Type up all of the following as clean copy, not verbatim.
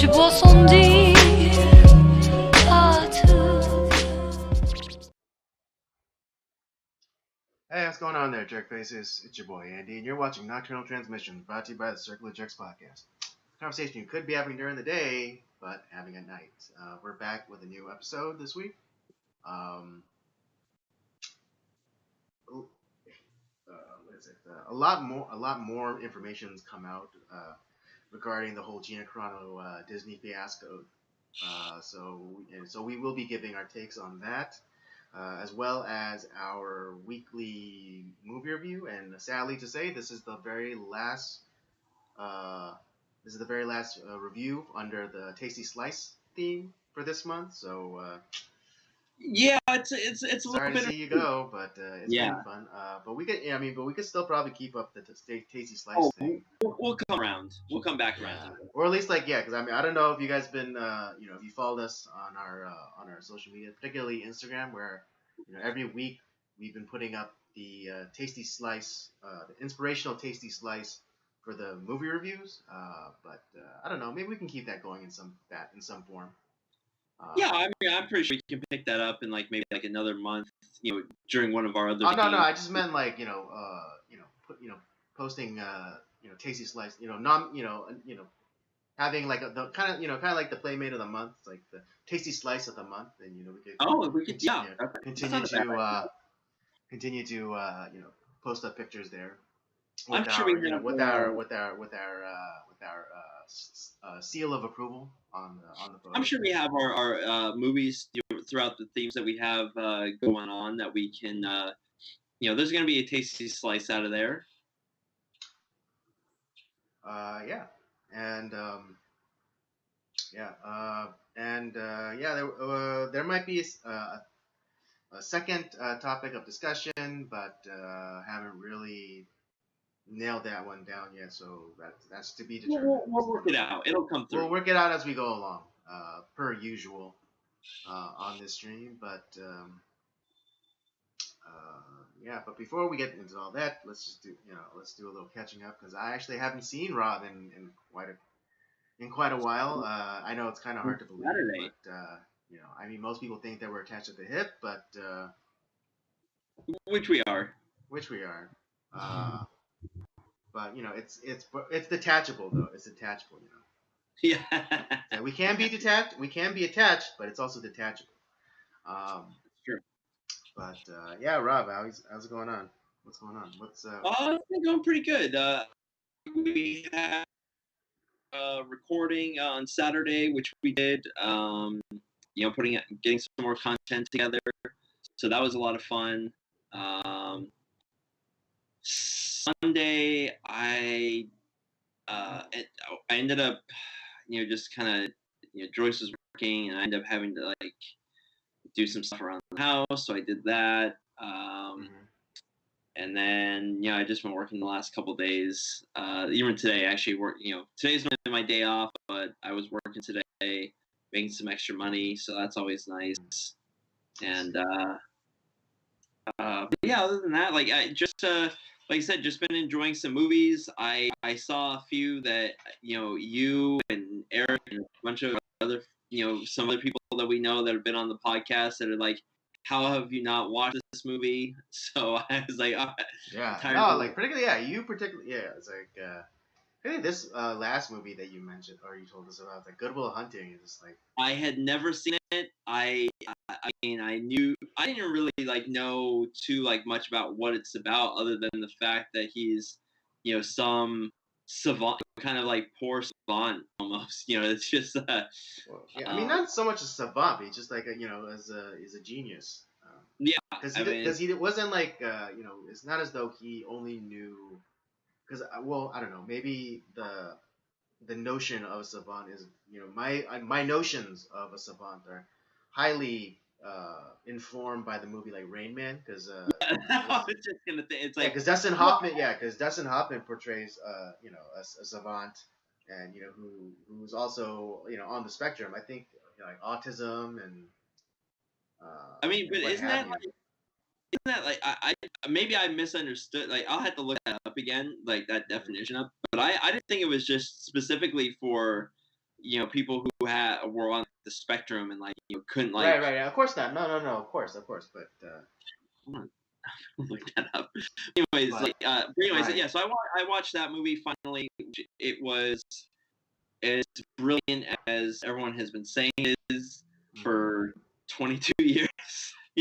tu bois son dit à tout. Hey, what's going on there, jerk faces? It's your boy Andy, and you're watching Nocturnal Transmission, brought to you by the Circle of Jerks podcast. Conversation you could be having during the day, but having at night. We're back with a new episode this week. What is it? A lot more information's come out regarding the whole Gina Carano Disney fiasco. So we will be giving our takes on that. As well as our weekly movie review, and sadly to say, this is the very last review under the Tasty Slice theme for this month. So yeah, it's a little sorry to bit. see you go, but it's been fun. But we could still probably keep up the Tasty Slice thing. We'll come around. We'll come back around. Or at least because I don't know if you guys been if you followed us on our social media, particularly Instagram, where every week we've been putting up the Tasty Slice, the inspirational Tasty Slice for the movie reviews. But I don't know, maybe we can keep that going in some form. I'm pretty sure we can pick that up in maybe another month, during one of our other. Oh no, I just meant posting Tasty Slice, having the kind of like the Playmate of the month, like the Tasty Slice of the month, and we could continue to post up pictures there. With our seal of approval on the post. I'm sure we have our movies throughout the themes that we have going on that we can there's going to be a Tasty Slice out of there. There might be a second topic of discussion, but haven't really nailed that one down yet, so that's to be determined. We'll work it out. It'll come through. We'll work it out as we go along, per usual, on this stream. But but before we get into all that, let's do a little catching up, because I actually haven't seen Rob in quite a while. I know it's kind of hard to believe, but most people think that we're attached at the hip, but which we are. But it's detachable though. It's detachable, Yeah. We can be detached. We can be attached, but it's also detachable. Sure. But Rob, how's it going on? What's going on? What's it's been going pretty good. We had recording on Saturday, which we did. Getting some more content together. So that was a lot of fun. Sunday, I ended up, just kind of, Joyce was working, and I ended up having to do some stuff around the house, so I did that. And then, I just been working the last couple of days. Even today, actually, today's not my day off, but I was working today, making some extra money, so that's always nice. And other than that, like I said, just been enjoying some movies. I saw a few that, you and Eric and a bunch of other, some other people that we know that have been on the podcast that are like, how have you not watched this movie? So I was like, you particularly, it's like, I think this last movie that you mentioned, or you told us about, like Good Will Hunting, is just like, I had never seen it. I didn't really know too much about what it's about, other than the fact that he's some savant, kind of poor savant almost. It's just not so much a savant, but he's just he's a genius. Because he wasn't it's not as though he only knew. Because I don't know, maybe the notion of a savant is my notions of a savant are highly informed by the movie Rain Man, because I was just gonna think it's because Dustin Hoffman portrays a savant, and who's also on the spectrum, I think, autism and but isn't that I maybe I misunderstood, I'll have to look that up again, that definition up, but I didn't think it was just specifically for people who were on the spectrum and like couldn't like. Right. Of course not. No. Of course. But. Look that up. Anyways, yeah. So I watched that movie finally. It was as brilliant as everyone has been saying it is for 22 years,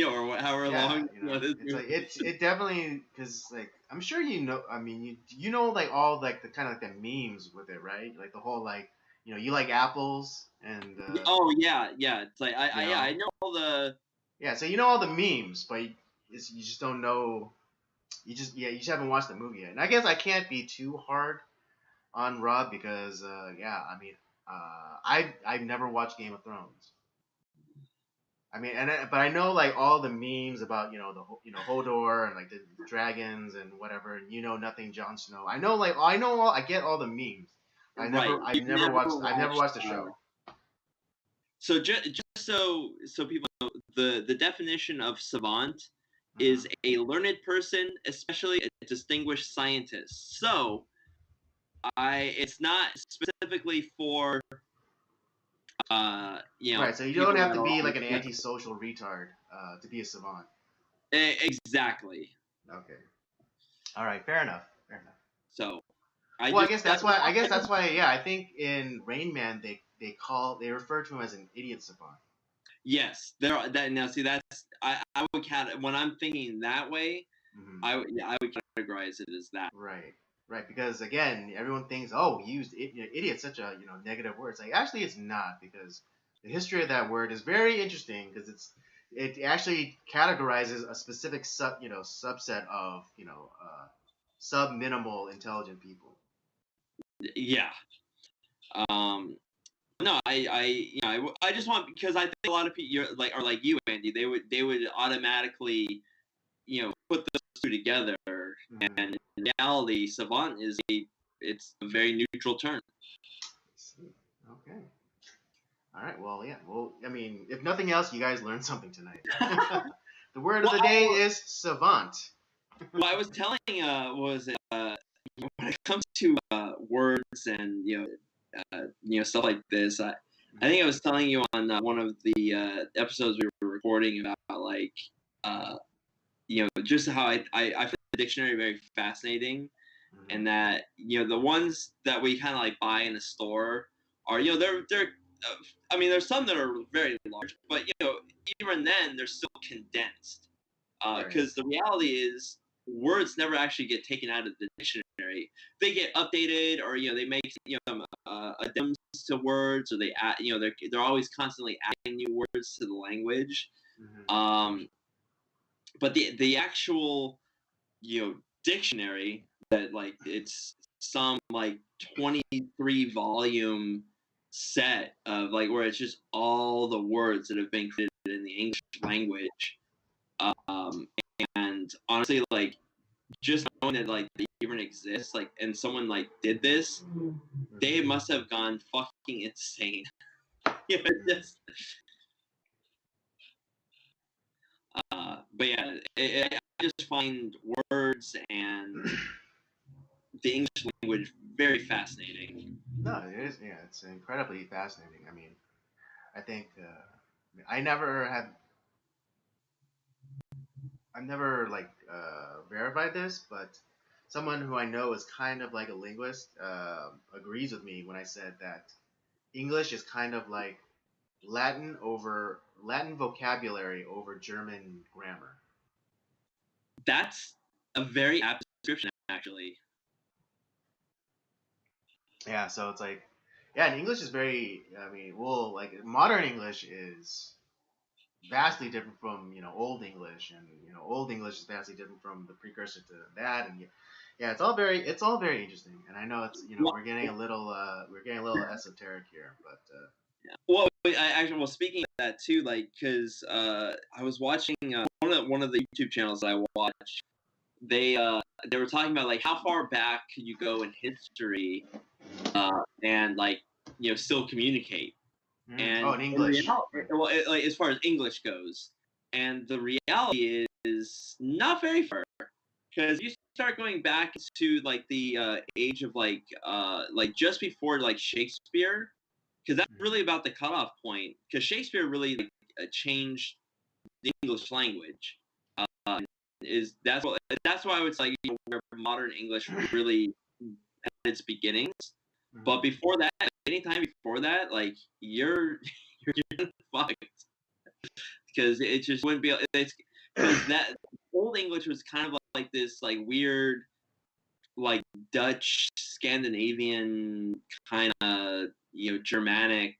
or however long. It definitely, because like I'm sure I mean you know like all like the kind of like the memes with it, right? Like the whole like you like apples and. Oh yeah. It's like I know all the. Yeah, so you know all the memes, but you just don't know. You just haven't watched the movie yet. And I guess I can't be too hard on Rob because I mean I've never watched Game of Thrones. I mean, but I know like all the memes about Hodor and like the dragons and whatever, and nothing Jon Snow. I know I get all the memes. I've never watched the show. So just so people know, the definition of savant is a learned person, especially a distinguished scientist. So it's not specifically for Right, so you don't have to be like an antisocial retard to be a savant. Exactly. Okay. All right, fair enough. So I guess that's why yeah, I think in Rain Man they refer to him as an idiot savant. Yes, I would when I'm thinking that way, I would categorize it as that. Right, because again, everyone thinks, oh, he used idiot, such a negative word. It's like actually it's not, because the history of that word is very interesting because it actually categorizes a specific subset of sub-minimal intelligent people. Yeah. No, I just want, because I think a lot of people are like you, Andy. They would automatically put those two together, and in reality, savant it's a very neutral term. Okay. All right. Well, yeah. Well, I mean, if nothing else, you guys learned something tonight. The word of the day is savant. Well, I was telling when it comes to words and stuff like this, I think I was telling you on one of the episodes we were recording about like just how I find the dictionary very fascinating, and that the ones that we kind of like buy in a store are they're I mean there's some that are very large, but even then they're still condensed because the reality is words never actually get taken out of the dictionary. They get updated, or they make some addendums to words, or they add they're always constantly adding new words to the language. But the actual dictionary that like it's some like 23 volume set of like where it's just all the words that have been created in the English language, and honestly like just knowing that like they even exist, like, and someone like did this, they must have gone fucking insane. Just but yeah, I just find words and the English language very fascinating. No, it is. Yeah, it's incredibly fascinating. I mean, I think I've never like verified this, but someone who I know is kind of like a linguist agrees with me when I said that English is kind of like Latin vocabulary over German grammar. That's a very apt description, actually. Yeah, so it's like, yeah, and English is very, I mean, well, like modern English is vastly different from Old English, and Old English is vastly different from the precursor to that, and yeah, it's all very interesting. And I know it's we're getting a little esoteric here, but yeah. Well, speaking of that too, like, because I was watching one of the YouTube channels I watch. They were talking about like how far back could you go in history, and like still communicate. And in English. Like as far as English goes, and the reality is not very far, because you start going back to like the age of like just before like Shakespeare, because that's really about the cutoff point. Because Shakespeare really changed the English language. That's why it's like, where modern English really at its beginnings. Mm-hmm. But before that, anytime before that, like you're fucked, because it just wouldn't be. It's because that old English was kind of like this like weird, like Dutch, Scandinavian kind of Germanic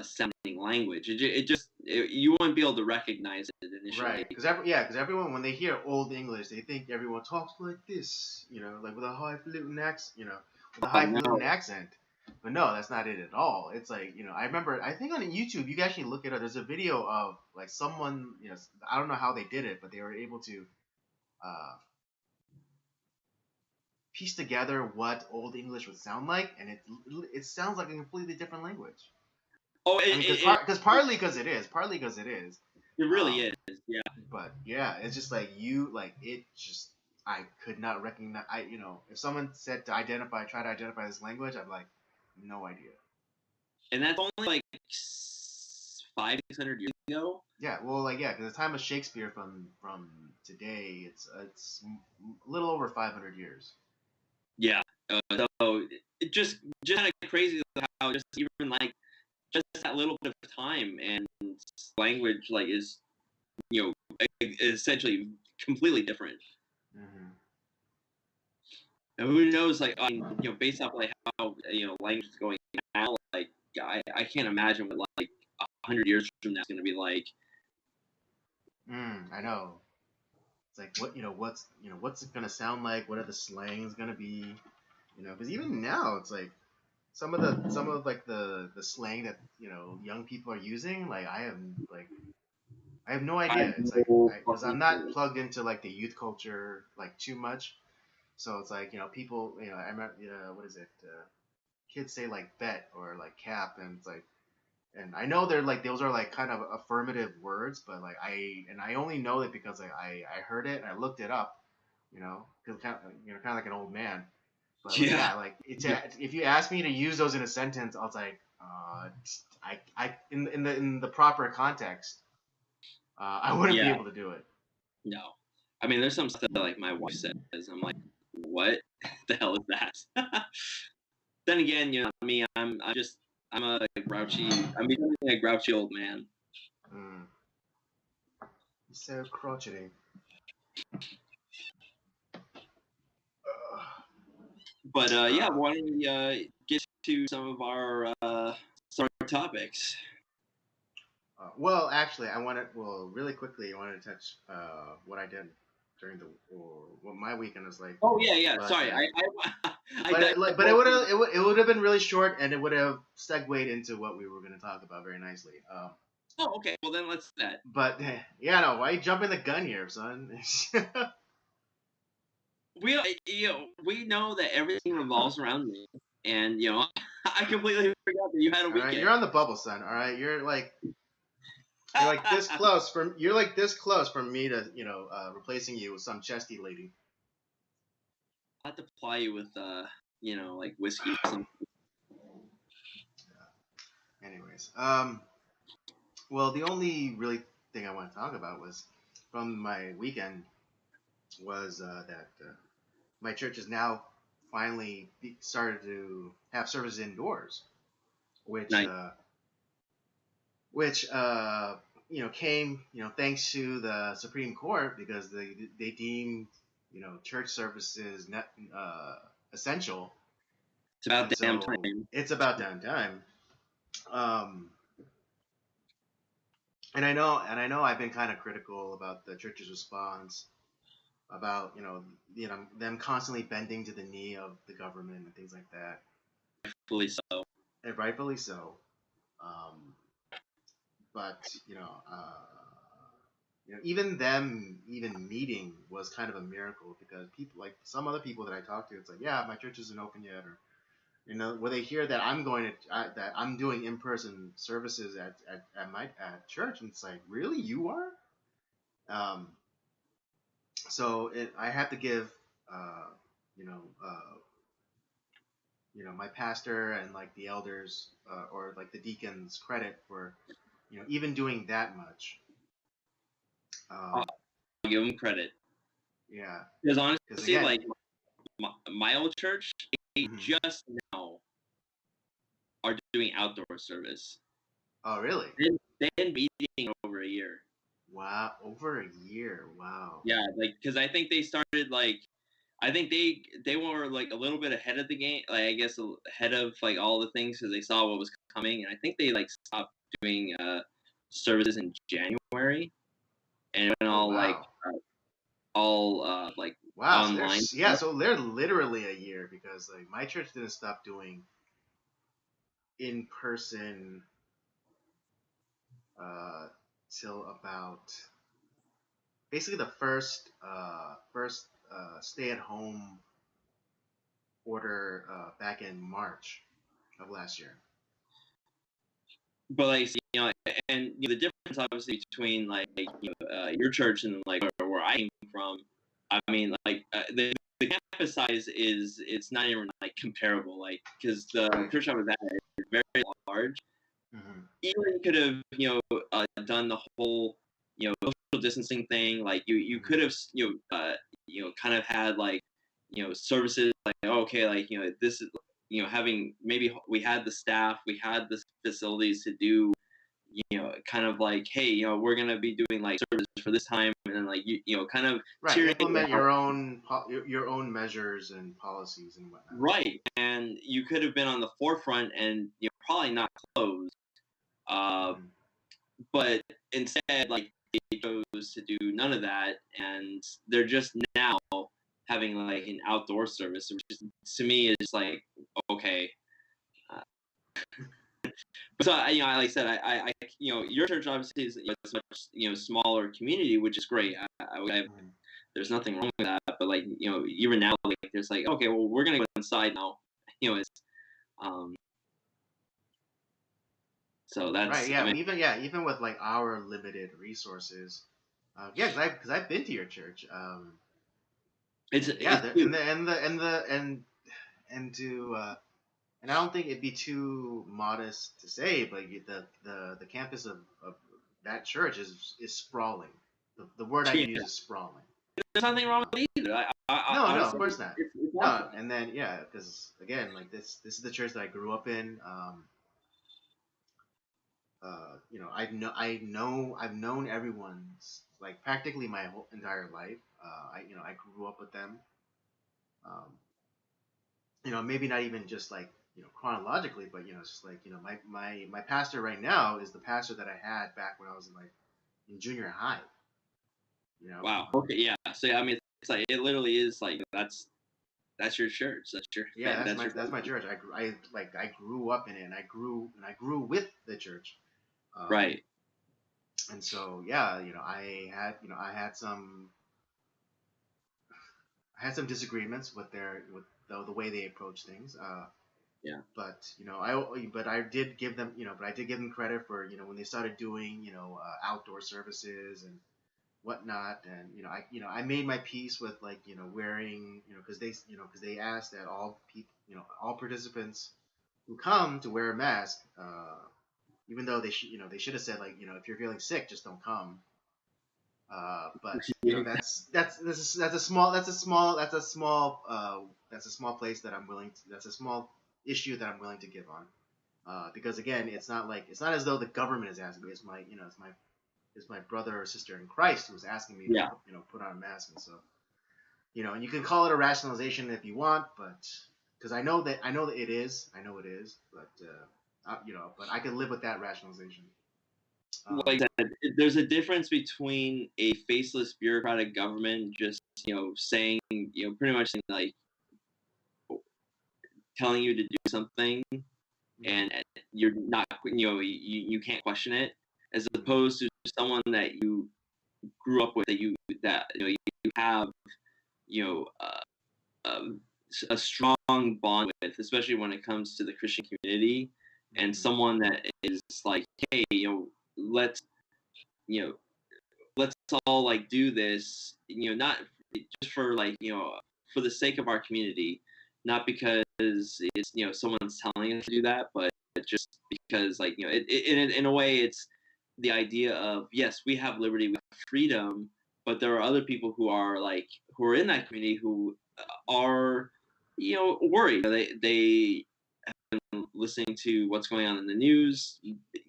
sounding language. You wouldn't be able to recognize it initially. Right, because everyone, when they hear Old English, they think everyone talks like this, like with a highfalutin accent, with a highfalutin accent. But no, that's not it at all. It's like, I remember, I think on YouTube, you can actually look it up. There's a video of like someone, I don't know how they did it, but they were able to piece together what Old English would sound like, and it sounds like a completely different language. Oh, partly because it is. It really is, yeah. But yeah, it's just like I could not recognize. If someone said try to identify this language, I'm like, no idea. And that's only like 500-600 years ago. Yeah, well, because the time of Shakespeare from today, it's a little over 500 years. Yeah, so it just kind of crazy how just even like just that little bit of time and language is essentially completely different. Mm-hmm. And who knows, based off how language is going now, I can't imagine what 100 years from now is going to be like. I know. It's like what's it gonna sound like? What are the slangs gonna be? Because even now it's like some of the slang that young people are using. Like I have no idea. It's like because I'm not plugged into the youth culture too much, so it's like people I remember what is it? Kids say bet or cap, and it's like. And I know they're those are kind of affirmative words, but I only know it because I heard it and I looked it up, because kind of like an old man. But if you ask me to use those in a sentence, I was like, I in the proper context, I wouldn't be able to do it. No, I mean there's some stuff that my wife says, I'm like, what the hell is that? Then again, me, I'm a becoming a grouchy old man. So crotchety. But why don't we get to some of our topics? Well, actually, really quickly, I wanted to touch what I did during what my weekend was like. Oh yeah. But, sorry, but it would have been really short, and it would have segued into what we were going to talk about very nicely. Oh, okay. Well, then let's do that. But yeah, no, why you jumping the gun here, son? We know that everything revolves around me, and I completely forgot that you had a weekend. Right, you're on the bubble, son. All right, you're this close from me to replacing you with some chesty lady. I'll have to ply you with whiskey or something. Yeah. Anyways, well, the only really thing I want to talk about was from my weekend was that my church has now finally started to have services indoors, which nice. Came thanks to the Supreme Court, because they deemed church services not essential. It's about damn time. It's about damn time. And I know I've been kind of critical about the church's response, about them constantly bending to the knee of the government and things like that. Rightfully so. And rightfully so. But even meeting was kind of a miracle, because people, some other people that I talked to, it's like, yeah, my church isn't open yet, or when they hear that that I'm doing in-person services at church, and it's like, really, you are? So I have to give my pastor and like the elders or like the deacons credit for even doing that much. I'll give them credit. Yeah. Because Because honestly, again, like my old church, they mm-hmm. just now are doing outdoor service. Oh, really? They've been meeting over a year. Wow, over a year. Wow. Yeah, like because I think they started like I think they were like a little bit ahead of the game, like I guess ahead of like all the things because they saw what was coming, and I think they like stopped doing services in January, and it went all wow. like Wow. So online. so they're literally a year because like my church didn't stop doing in person till about basically the first stay at home order back in March of last year. But like and the difference obviously between like your church and like where I came from, I mean like the campus size it's not even like comparable, like because the church I was at is very large. Mm-hmm. Even you could have done the whole social distancing thing, like you could have kind of had like services like okay, like this is having maybe we had the staff, we had the facilities to do kind of like hey we're gonna be doing like services for this time, and then like kind of implement your own measures and policies and whatnot. Right, and you could have been on the forefront and probably not closed, but instead like they chose to do none of that, and they're just now having like an outdoor service, which is, to me is like okay. So like I said, I your church obviously is a much smaller community, which is great. There's nothing wrong with that, but like even now, like there's like okay, well we're gonna go inside now. It's so that's right. Yeah, I mean, even with like our limited resources, because I've been to your church. It's and I don't think it'd be too modest to say, but the campus of that church is sprawling. The word I use is sprawling. There's nothing wrong with it either. No, of course not. No, and then because again, like this is the church that I grew up in. I've known everyone's like practically my whole entire life. I grew up with them. Maybe not even just like chronologically, but it's just like my pastor right now is the pastor that I had back when I was in junior high. Wow. Okay. Yeah. So I mean, it's like it literally is like that's your church. That's your that's my church. I grew up in it, and I grew with the church. Right. And so I had some disagreements with the way they approach things. Yeah. But I did give them credit for when they started doing outdoor services and whatnot, and I made my peace with like wearing because they asked that all people all participants who come to wear a mask, even though they should have said like if you're feeling sick just don't come. But that's a small place that I'm willing to, that's a small issue that I'm willing to give on, because again it's not as though the government is asking me, it's my brother or sister in Christ who's asking me to put on a mask. And so and you can call it a rationalization if you want, but because I know that it is, but but I can live with that rationalization. Like that, there's a difference between a faceless bureaucratic government just saying pretty much like telling you to do something and you're not you can't question it, as opposed to someone that you grew up with, that you have a strong bond with, especially when it comes to the Christian community, and someone that is like, hey, let's let's all like do this, not just for like for the sake of our community, not because it's someone's telling us to do that, but just because like in a way it's the idea of yes, we have liberty, we have freedom, but there are other people who are in that community who are worried. They listening to what's going on in the news.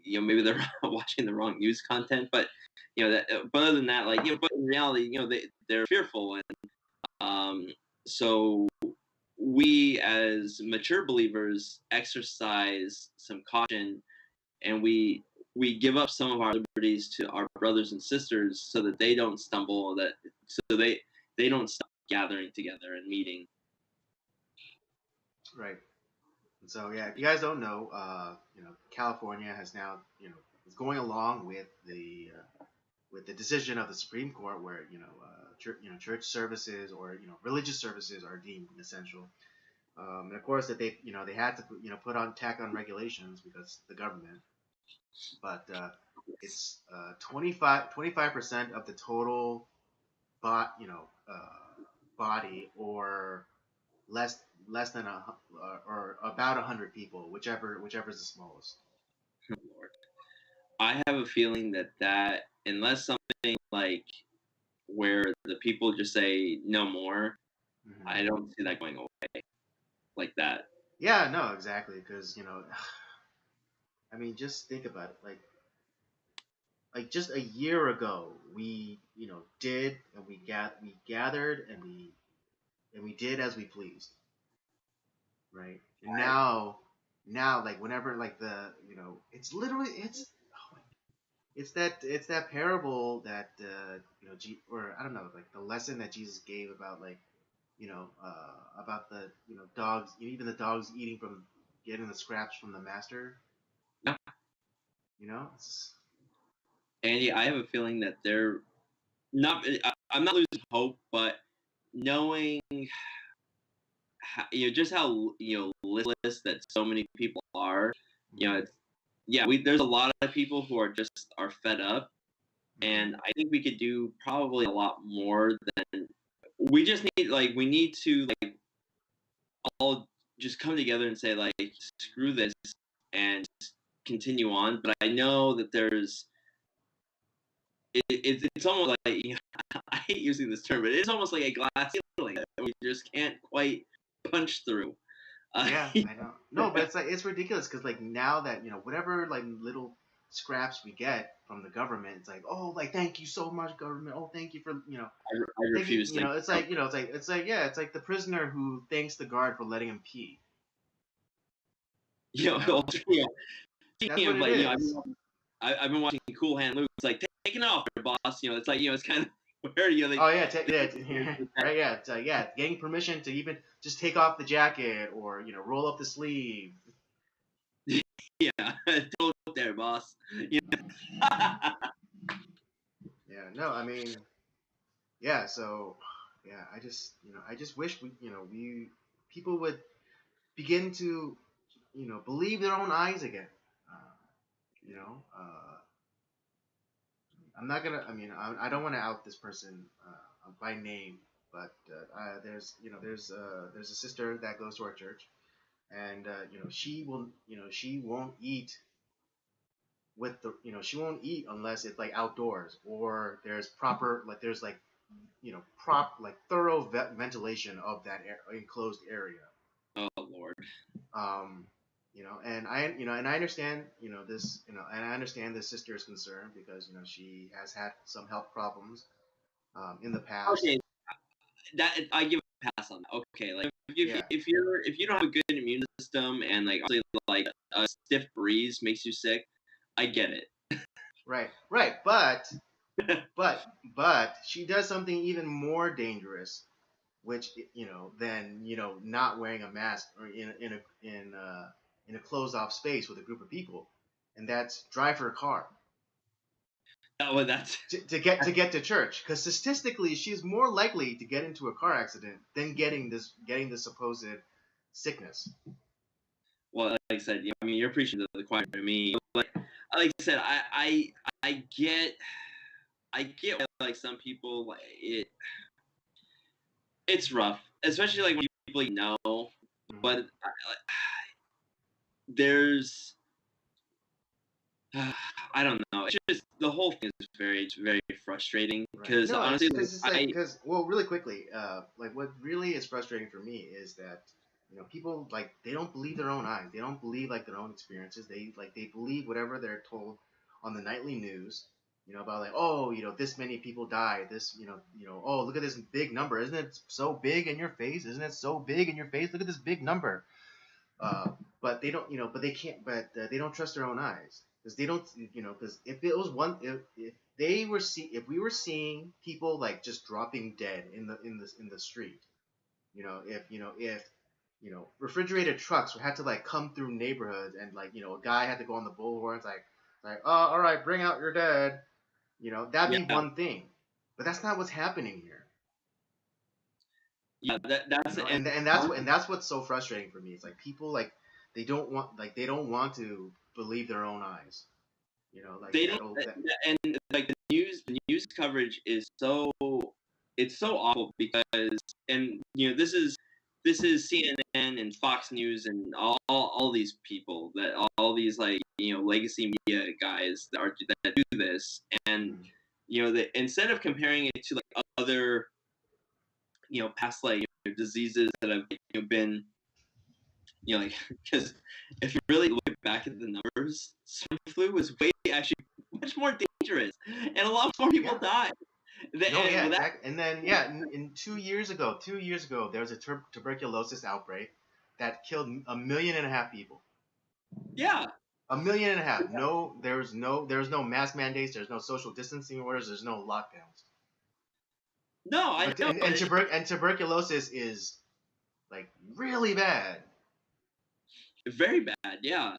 Maybe they're watching the wrong news content, but but other than that, but in reality, they're fearful, and so we as mature believers exercise some caution, and we give up some of our liberties to our brothers and sisters so that they don't stumble, so they don't stop gathering together and meeting. Right. And so yeah, if you guys don't know, California has now is going along with the decision of the Supreme Court where church services or religious services are deemed essential. And of course that they had to put on tack on regulations because the government, but it's 25% of the total body, or less than or about 100 people, whichever is the smallest. Oh, Lord. I have a feeling that unless something like where the people just say no more, mm-hmm. I don't see that going away like that. Yeah, no, exactly, because I mean, just think about it, like just a year ago, we did, and we gathered, and we did as we pleased, right? And now like whenever like the it's literally it's that parable that or I don't know, like the lesson that Jesus gave about about the dogs, even the dogs eating from getting the scraps from the master. Yeah. It's... Andy, I have a feeling that they're not. I'm not losing hope, but knowing just how listless that so many people are, it's there's a lot of people who are fed up, and I think we could do probably a lot more than we just need. We need to all just come together and say screw this and continue on. But I know that there's it's almost like I hate using this term, but it's almost like a glass ceiling that we just can't quite punch through. Yeah, I know. No, but it's ridiculous because now that whatever little scraps we get from the government, it's thank you so much, government. Oh, thank you for I refuse. It's like the prisoner who thanks the guard for letting him pee. Speaking of I've been watching Cool Hand Luke. It's taking it off there, boss. It's it's kind of where Oh yeah, right, yeah. It's getting permission to even just take off the jacket or roll up the sleeve. Yeah, don't there, boss. Yeah. Yeah, no, I mean, yeah. So, yeah, I just wish we people would begin to believe their own eyes again. I'm not gonna. I mean, I don't want to out this person by name, but there's a sister that goes to our church, and she won't eat with the she won't eat unless it's outdoors or there's proper thorough ventilation of that enclosed area. Oh Lord. And I understand this and I understand this sister is concerned because she has had some health problems in the past. Okay, that I give a pass on that. Okay, if you don't have a good immune system and obviously a stiff breeze makes you sick, I get it. Right, but she does something even more dangerous, which than not wearing a mask or in a closed off space with a group of people, and that's drive her car. Oh, that's to get to church, because statistically she's more likely to get into a car accident than getting this supposed sickness. Well, like I said, I mean, you're preaching to the choir to me. Like I said, I get why, some people it's rough, especially when people but there's I don't know. It's just the whole thing is very frustrating because honestly, because well, really quickly, like what really is frustrating for me is that people like they don't believe their own eyes. They don't believe like their own experiences. They believe whatever they're told on the nightly news. About like this many people died. This oh look at this big number. Isn't it so big in your face? Isn't it so big in your face? Look at this big number. But they don't, but they can't, but they don't trust their own eyes because they don't, because if it was if we were seeing people like just dropping dead in the street, if refrigerated trucks had to like come through neighborhoods and like a guy had to go on the bullhorns like oh all right bring out your dead, that'd be one thing, but that's not what's happening here. Yeah, that's and that's what's so frustrating for me. It's like people like they don't want to believe their own eyes. Like they don't, and like the news coverage is so awful because this is CNN and Fox News and all these people that all these like legacy media guys that do this, and instead of comparing it to like other past like diseases that have been like because if you really look back at the numbers, swine flu was actually much more dangerous and a lot more people died. And then in 2 years ago there was a tuberculosis outbreak that killed 1.5 million people. Yeah. 1.5 million. No, there's no mask mandates. There's no social distancing orders. There's no lockdowns. No, I know. And tuberculosis is like really bad. Very bad, yeah.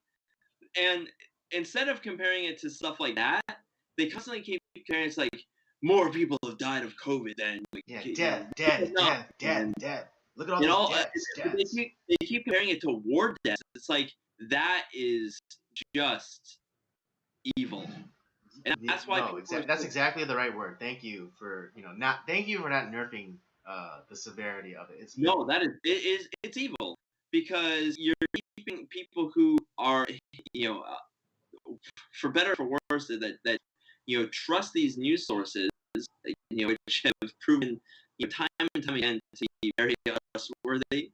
And instead of comparing it to stuff like that, they constantly keep comparing it's like more people have died of COVID than like, dead. Look at all those deaths. They keep comparing it to war deaths. It's like that is just evil. And that's why that's exactly the right word. Thank you for not nerfing the severity of it. It's evil because you're keeping people who are for better or for worse that trust these news sources which have proven time and time again to be very trustworthy,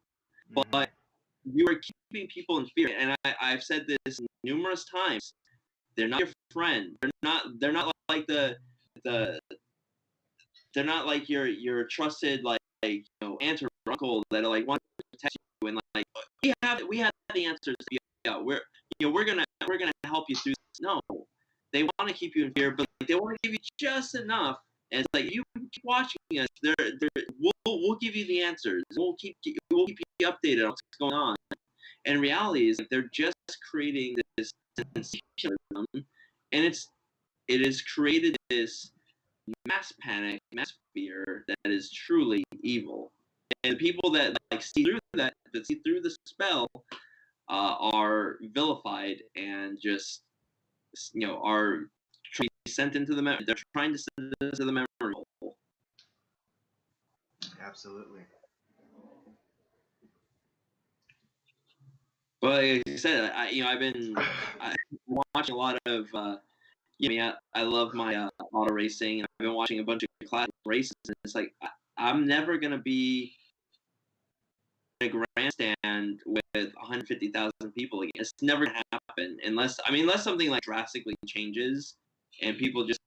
but you are keeping people in fear. And I've said this numerous times. They're not your friend. They're not like they're not like your trusted like aunt or uncle that are like want to protect you and like we have the answers. Yeah, we're gonna help you through this. No, they want to keep you in fear, but like, they want to give you just enough. And it's like you keep watching us. We'll give you the answers. We'll keep you updated on what's going on. And reality is that they're just creating this sensationalism, and it has created this mass panic, mass fear that is truly evil. And the people that like see through that see through the spell are vilified and just are sent into the memory. They're trying to send it into the memory hole. Absolutely. But like I said, I've been watching a lot of. I love my auto racing, and I've been watching a bunch of classic races. And it's like I'm never gonna be in a grandstand with 150,000 people again. It's never gonna happen unless something like drastically changes and people just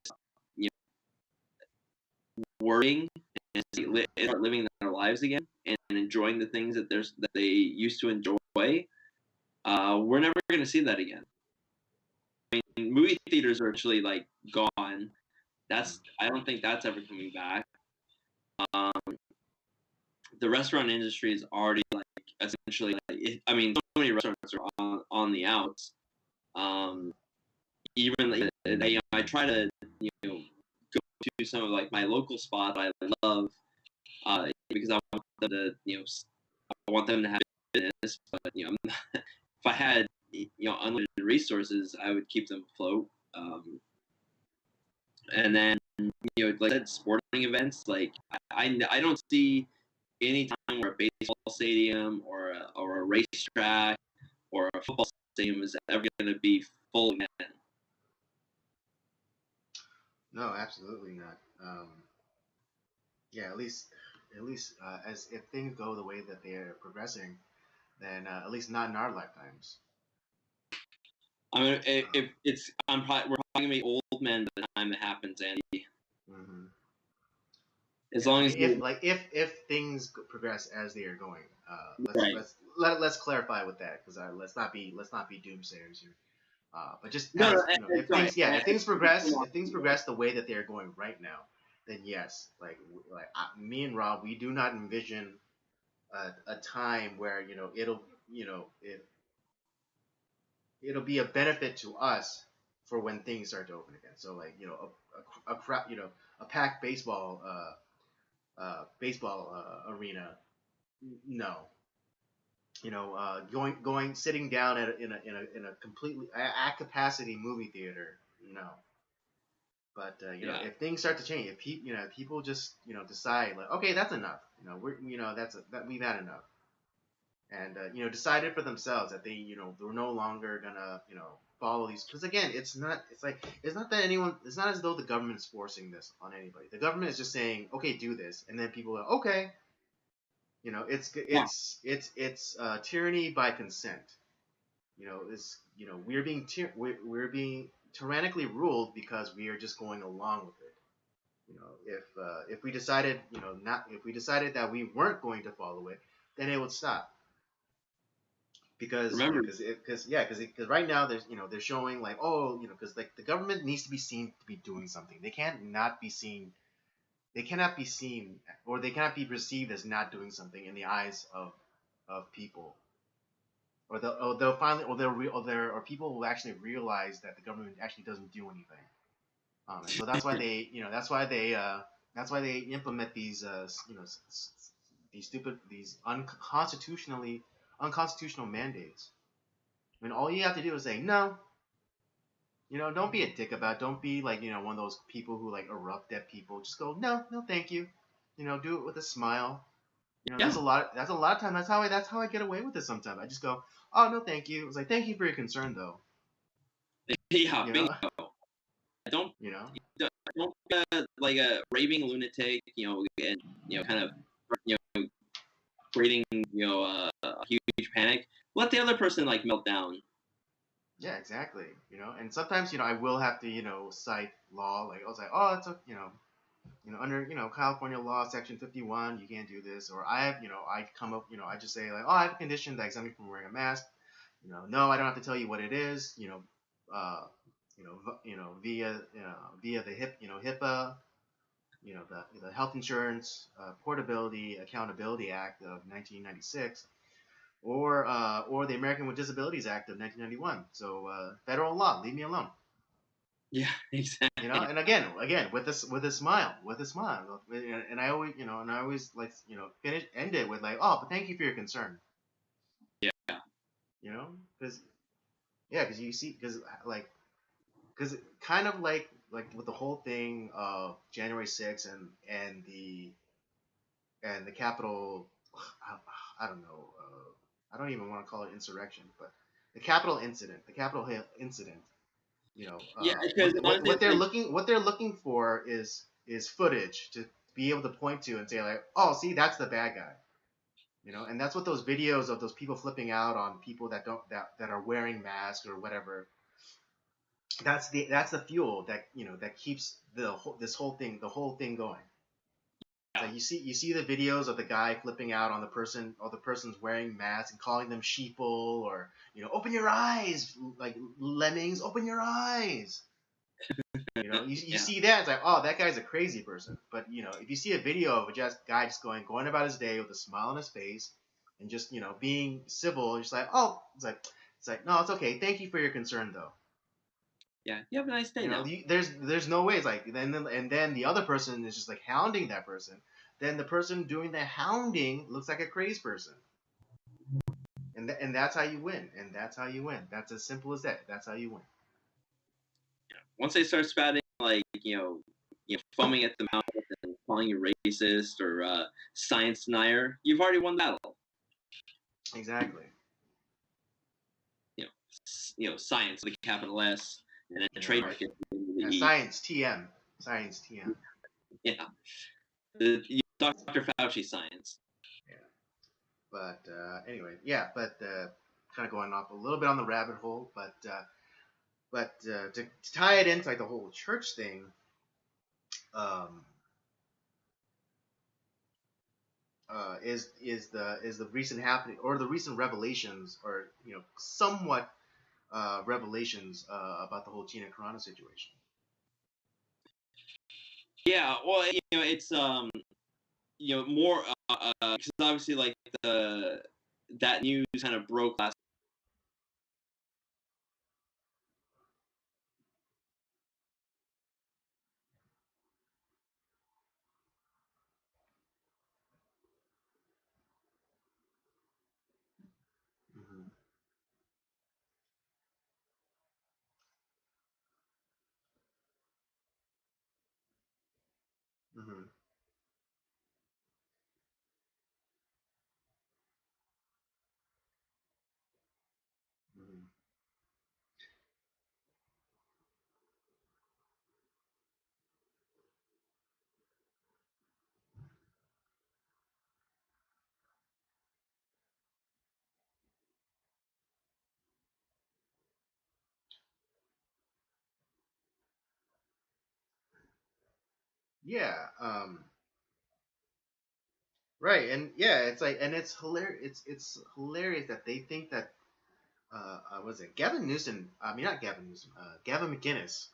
worrying and start living their lives again and enjoying the things that they used to enjoy. We're never gonna see that again. I mean, movie theaters are actually like gone. I don't think that's ever coming back. The restaurant industry is already like essentially like so many restaurants are on the outs. Even like, I try to go to some of like my local spots I love because I want them to have business, but if I had unlimited resources, I would keep them afloat. And then like I said, sporting events, like I don't see any time where a baseball stadium or a racetrack or a football stadium is ever going to be full again. No, absolutely not. Yeah, at least as if things go the way that they're progressing, then at least not in our lifetimes. I mean, if it's, we're probably gonna be old men by the time it happens, Andy. Mm-hmm. As long as if things progress as they are going, let's clarify with that, because let's not be doomsayers here. But just if things progress the way that they're going right now, then yes, me and Rob, we do not envision a time where it'll be a benefit to us for when things start to open again. So a crowd, a packed baseball arena, no. Sitting down in a completely at capacity movie theater, no. But if things start to change, if people just decide like, okay, that's enough, we've had enough, and decided for themselves that they're no longer gonna follow these, because again, it's not as though the government is forcing this on anybody. The government is just saying, okay, do this, and then people are okay. It's tyranny by consent. We're being tyrannically ruled because we are just going along with it. If we decided that we weren't going to follow it, then it would stop. Because right now they're showing like, because like the government needs to be seen to be doing something. They cannot be seen, or they cannot be perceived as not doing something in the eyes of people. Or they'll finally, there are people who actually realize that the government actually doesn't do anything. And so that's why they implement these these unconstitutional mandates. I mean, all you have to do is say no. Don't be a dick about it. Don't be like, one of those people who like erupt at people. Just go, no, thank you. Do it with a smile. That's a lot of time. That's how I get away with it sometimes. I just go, oh, no, thank you. It's like, thank you for your concern, though. Yeah, bingo. Don't be like a raving lunatic, and kind of creating a huge panic. Let the other person like melt down. Yeah, exactly. And sometimes I will have to cite law, like I was like, oh, it's under California law section 51, you can't do this, or I come up, I just say like, oh, I have a condition that exempts me from wearing a mask. No, I don't have to tell you what it is. Via the HIPAA, the Health Insurance Portability Accountability Act of 1996, or the American with Disabilities Act of 1991. So federal law, leave me alone. Yeah, exactly. And again, with a smile, and I always like end it with like, oh, but thank you for your concern. Yeah. Because you see, because kind of like with the whole thing of January 6th and the Capitol, I don't know, I don't even want to call it insurrection, but the Capitol incident, because what they're looking for is footage to be able to point to and say like, oh, see, that's the bad guy. And that's what those videos of those people flipping out on people that are wearing masks or whatever. That's the fuel that keeps the whole thing going. Yeah. So you see the videos of the guy flipping out on the person, or the person's wearing masks and calling them sheeple, or open your eyes, like lemmings, open your eyes. You see that, it's like, oh, that guy's a crazy person. But if you see a video of a guy just going about his day with a smile on his face and just being civil, you're just like, oh, it's like no, it's okay. Thank you for your concern, though. Yeah, you have a nice day now. There's no way. It's like then the other person is just like hounding that person. Then the person doing the hounding looks like a crazy person. And that's how you win. That's as simple as that. That's how you win. Yeah. Once they start spouting like foaming at the mouth and calling you racist or science denier, you've already won the battle. Exactly. Science with a capital S and then trademark it. Science TM. Science TM. Yeah. Dr. Fauci science. Yeah. But anyway, yeah. But kind of going off a little bit on the rabbit hole, but to tie it into like the whole church thing, is the recent happening or the recent revelations, or somewhat revelations about the whole Gina Carano situation. Yeah, well, it's more because obviously like that news kind of broke last. Mm-hmm. Mm-hmm. Mm-hmm. Yeah. Right. And yeah, it's like, and it's hilarious. It's hilarious that they think that was it Gavin Newsom? I mean, not Gavin Newsom. Gavin McInnes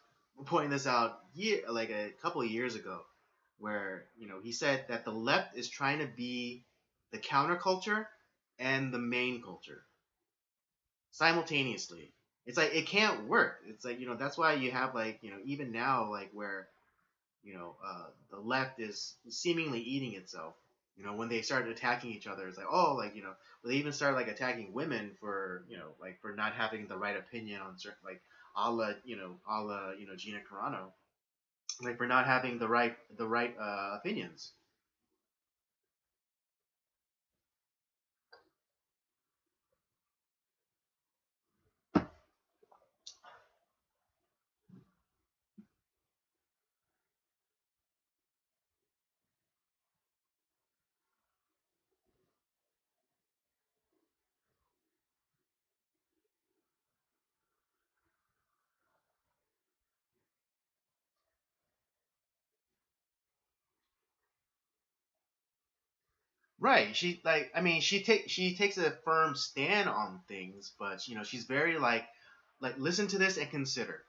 pointing this out like a couple of years ago, where he said that the left is trying to be the counterculture and the main culture simultaneously. It's like it can't work. It's like that's why you have like even now like where the left is seemingly eating itself. When they started attacking each other, it's like, oh, like well, they even started like attacking women for like for not having the right opinion on certain, like a la Gina Carano, like for not having the right opinions. Right. She like I mean she takes a firm stand on things, but she's very like listen to this and consider.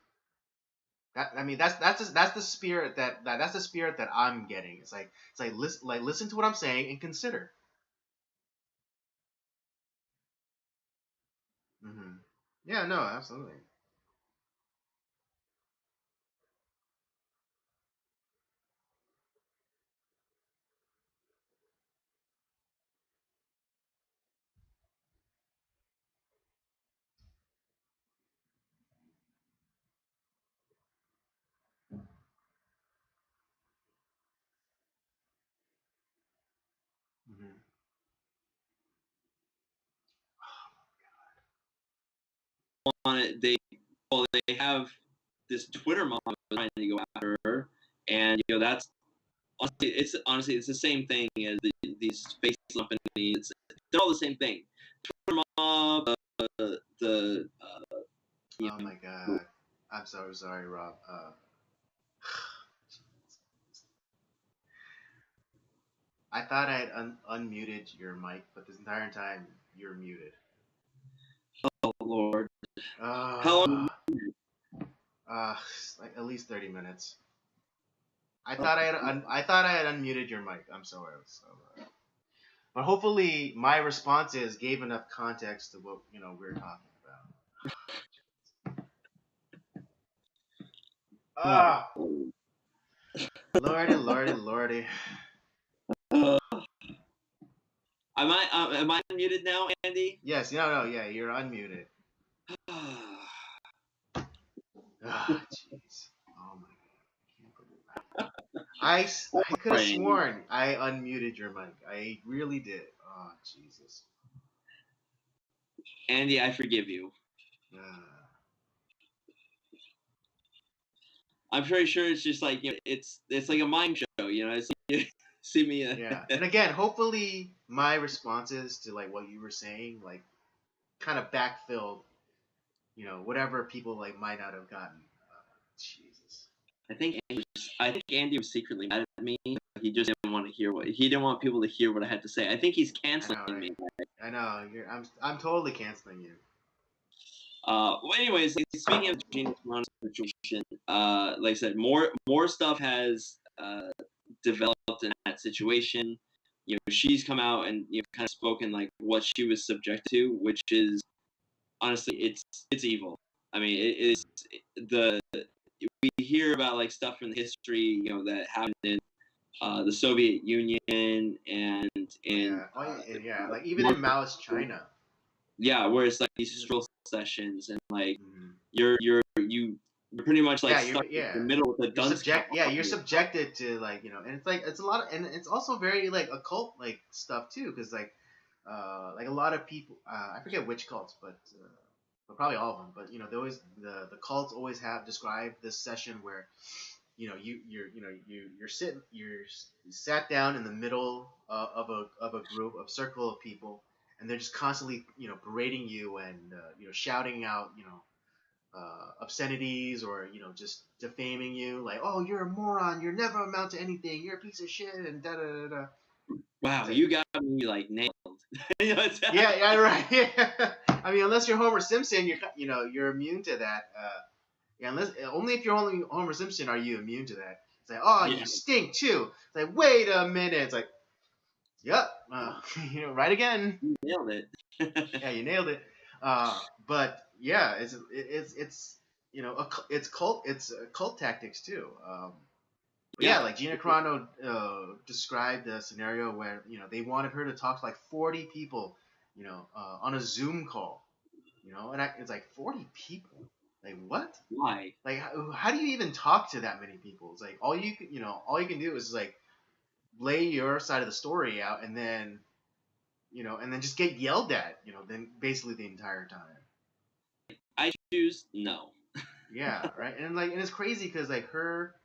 That I mean that's the spirit that's the spirit that I'm getting. It's like listen to what I'm saying and consider. Hmm. Yeah, no, absolutely. Hmm. On it, they have this Twitter mom trying to go after her, and that's honestly it's the same thing as these face companies. They're all the same thing. Twitter mob, the Oh my god, I'm so sorry, Rob. I thought I had unmuted your mic, but this entire time you're muted. Oh Lord, how long? Uh, like at least 30 minutes. I thought I had unmuted your mic. I'm sorry. But hopefully my responses gave enough context to what we're talking about. Ah, lordy, lordy, lordy. Uh, am I unmuted now, Andy? Yes, no, yeah, you're unmuted. Ah, jeez. Oh my god, I can't believe that. I could have Right. sworn I unmuted your mic. I really did. Oh Jesus. Andy, I forgive you. I'm pretty sure it's just like, you know, it's like a mime show, you know. It's like, you see me. Yeah, and again, hopefully my responses to like what you were saying, like, kind of backfilled, you know, whatever people like might not have gotten. Jesus. I think Andy was secretly mad at me. He just didn't want to hear he didn't want people to hear what I had to say. I think he's canceling me. I know. I'm totally canceling you. Well, anyways, like, speaking of Gina Carano's situation, like I said, more stuff has developed in that situation. You know, she's come out and, you know, kind of spoken like what she was subject to, which is honestly, it's evil. I mean, it is we hear about like stuff from the history, you know, that happened in the Soviet Union and in like even in Maoist China. Yeah, where it's like these stroll sessions and like you're pretty much like stuck in the middle with the you're subjected to, like, you know, and it's like it's a lot of, and it's also very like occult like stuff too, because like a lot of people, I forget which cults, but probably all of them, but you know, they always the cults always have described this session where, you know, you're sat down in the middle of a group of circle of people, and they're just constantly, you know, berating you and you know, shouting out, you know, obscenities, or, you know, just defaming you, like, oh, you're a moron, you're never amount to anything, you're a piece of shit, and da da da da. Wow, you got me like nailed. yeah, right. Yeah. I mean, unless you're Homer Simpson, you're immune to that. Yeah, only if you're only Homer Simpson are you immune to that. It's like, oh, you stink too. It's like, wait a minute. It's like, yep, you know, right again. You nailed it. Yeah, you nailed it. But yeah, it's you know, it's cult tactics too. But yeah, like Gina Carano described a scenario where, you know, they wanted her to talk to like 40 people, you know, on a Zoom call, you know, and it's like 40 people. Like, what? Why? Like, how do you even talk to that many people? It's like all you can do is like lay your side of the story out, and then, you know, and then just get yelled at, you know, then basically the entire time. I choose no. Yeah, right. And it's crazy because like her,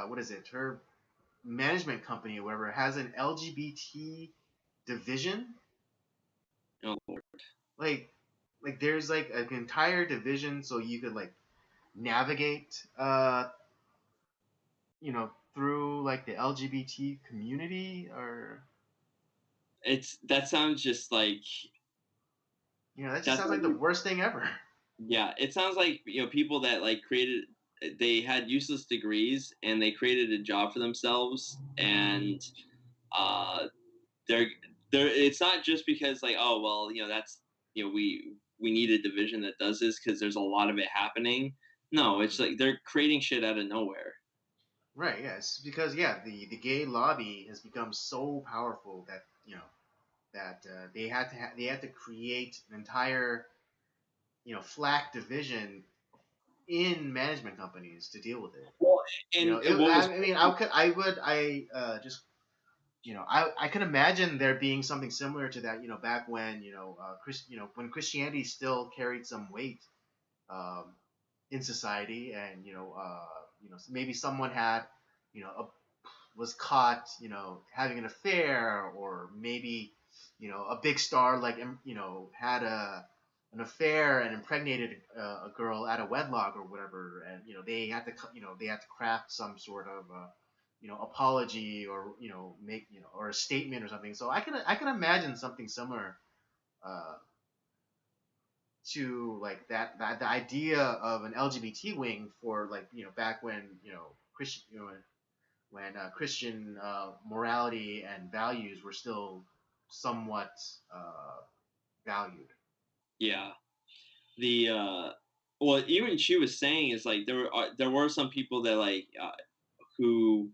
what is it? Her management company or whatever has an LGBT division. Oh Lord. Like there's like an entire division so you could like navigate, you know, through like the LGBT community, or that sounds just like, you know, that just sounds like the worst thing ever. Yeah, it sounds like, you know, people that like they had useless degrees and they created a job for themselves, and they're it's not just because like, oh well, you know, that's, you know, we need a division that does this because there's a lot of it happening. No, it's like they're creating shit out of nowhere. Right. Yes, because the gay lobby has become so powerful that, you know, that they had to create an entire, you know, flack division in management companies to deal with it. Well, and you know, I just, you know, I can imagine there being something similar to that, you know, back when, you know, when Christianity still carried some weight, in society, and, you know, maybe someone had, you know, was caught, you know, having an affair, or maybe, you know, a big star like, you know, had an affair and impregnated a girl out of wedlock or whatever, and, you know, they had to craft some sort of you know, apology, or, you know, make, you know, or a statement or something. So I can imagine something similar to like that the idea of an LGBT wing for, like, you know, back when, you know, Christian, you know, when Christian morality and values were still somewhat valued. Yeah, well, even she was saying is like there were some people that like who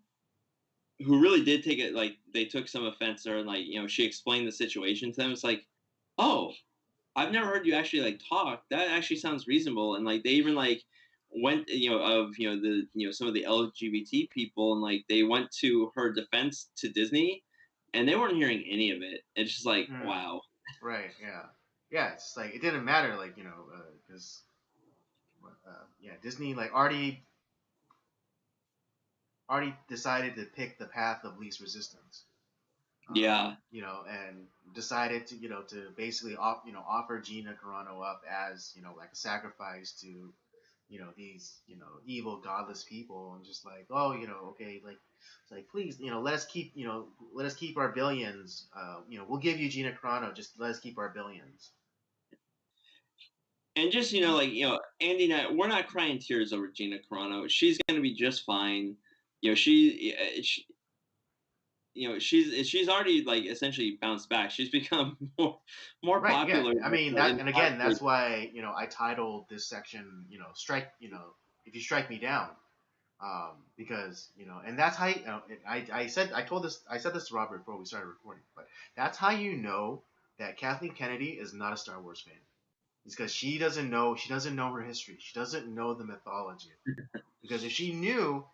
really did take it, like they took some offense, or like, you know, she explained the situation to them. It's like, oh, I've never heard you actually like talk. That actually sounds reasonable. And like they even like went, of the some of the LGBT people, and like they went to her defense to Disney, and they weren't hearing any of it. It's just like, wow. Right. Yeah. Yeah. It's like it didn't matter, like because Disney like already decided to pick the path of least resistance. Yeah. And decided to basically offer Gina Carano up as like a sacrifice to these evil godless people, and just like, oh, okay, like it's like, please, let us keep our billions, we'll give you Gina Carano, just let us keep our billions. And just like Andy and I, we're not crying tears over Gina Carano. She's gonna be just fine. She she's already like essentially bounced back. She's become more right, popular. Yeah. I mean that, and again, that's why I titled this section strike, if you strike me down, because and that's how I said this to Robert before we started recording, but that's how that Kathleen Kennedy is not a Star Wars fan. It's because she doesn't know her history. She doesn't know the mythology. Because if she knew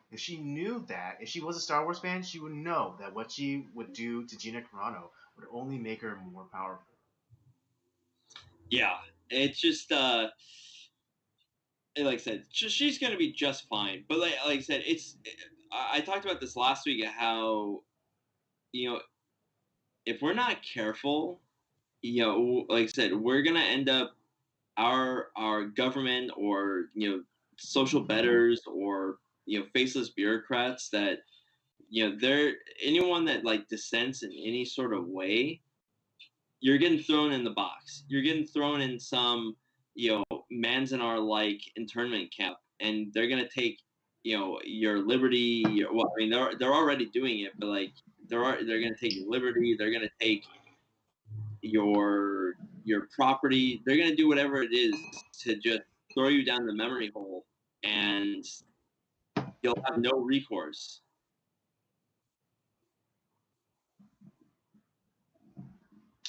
that, if she was a Star Wars fan, she would know that what she would do to Gina Carano would only make her more powerful. Yeah, it's just like I said, she's gonna be just fine. But like I said, I talked about this last week, how if we're not careful, like I said, we're gonna end up our government, or social betters, or faceless bureaucrats that they're anyone that like dissents in any sort of way, you're getting thrown in the box. You're getting thrown in some Manzanar like internment camp, and they're gonna take your liberty. Well, I mean they're already doing it, but like they're gonna take your liberty. They're gonna take your property. They're gonna do whatever it is to just throw you down the memory hole, and you'll have no recourse.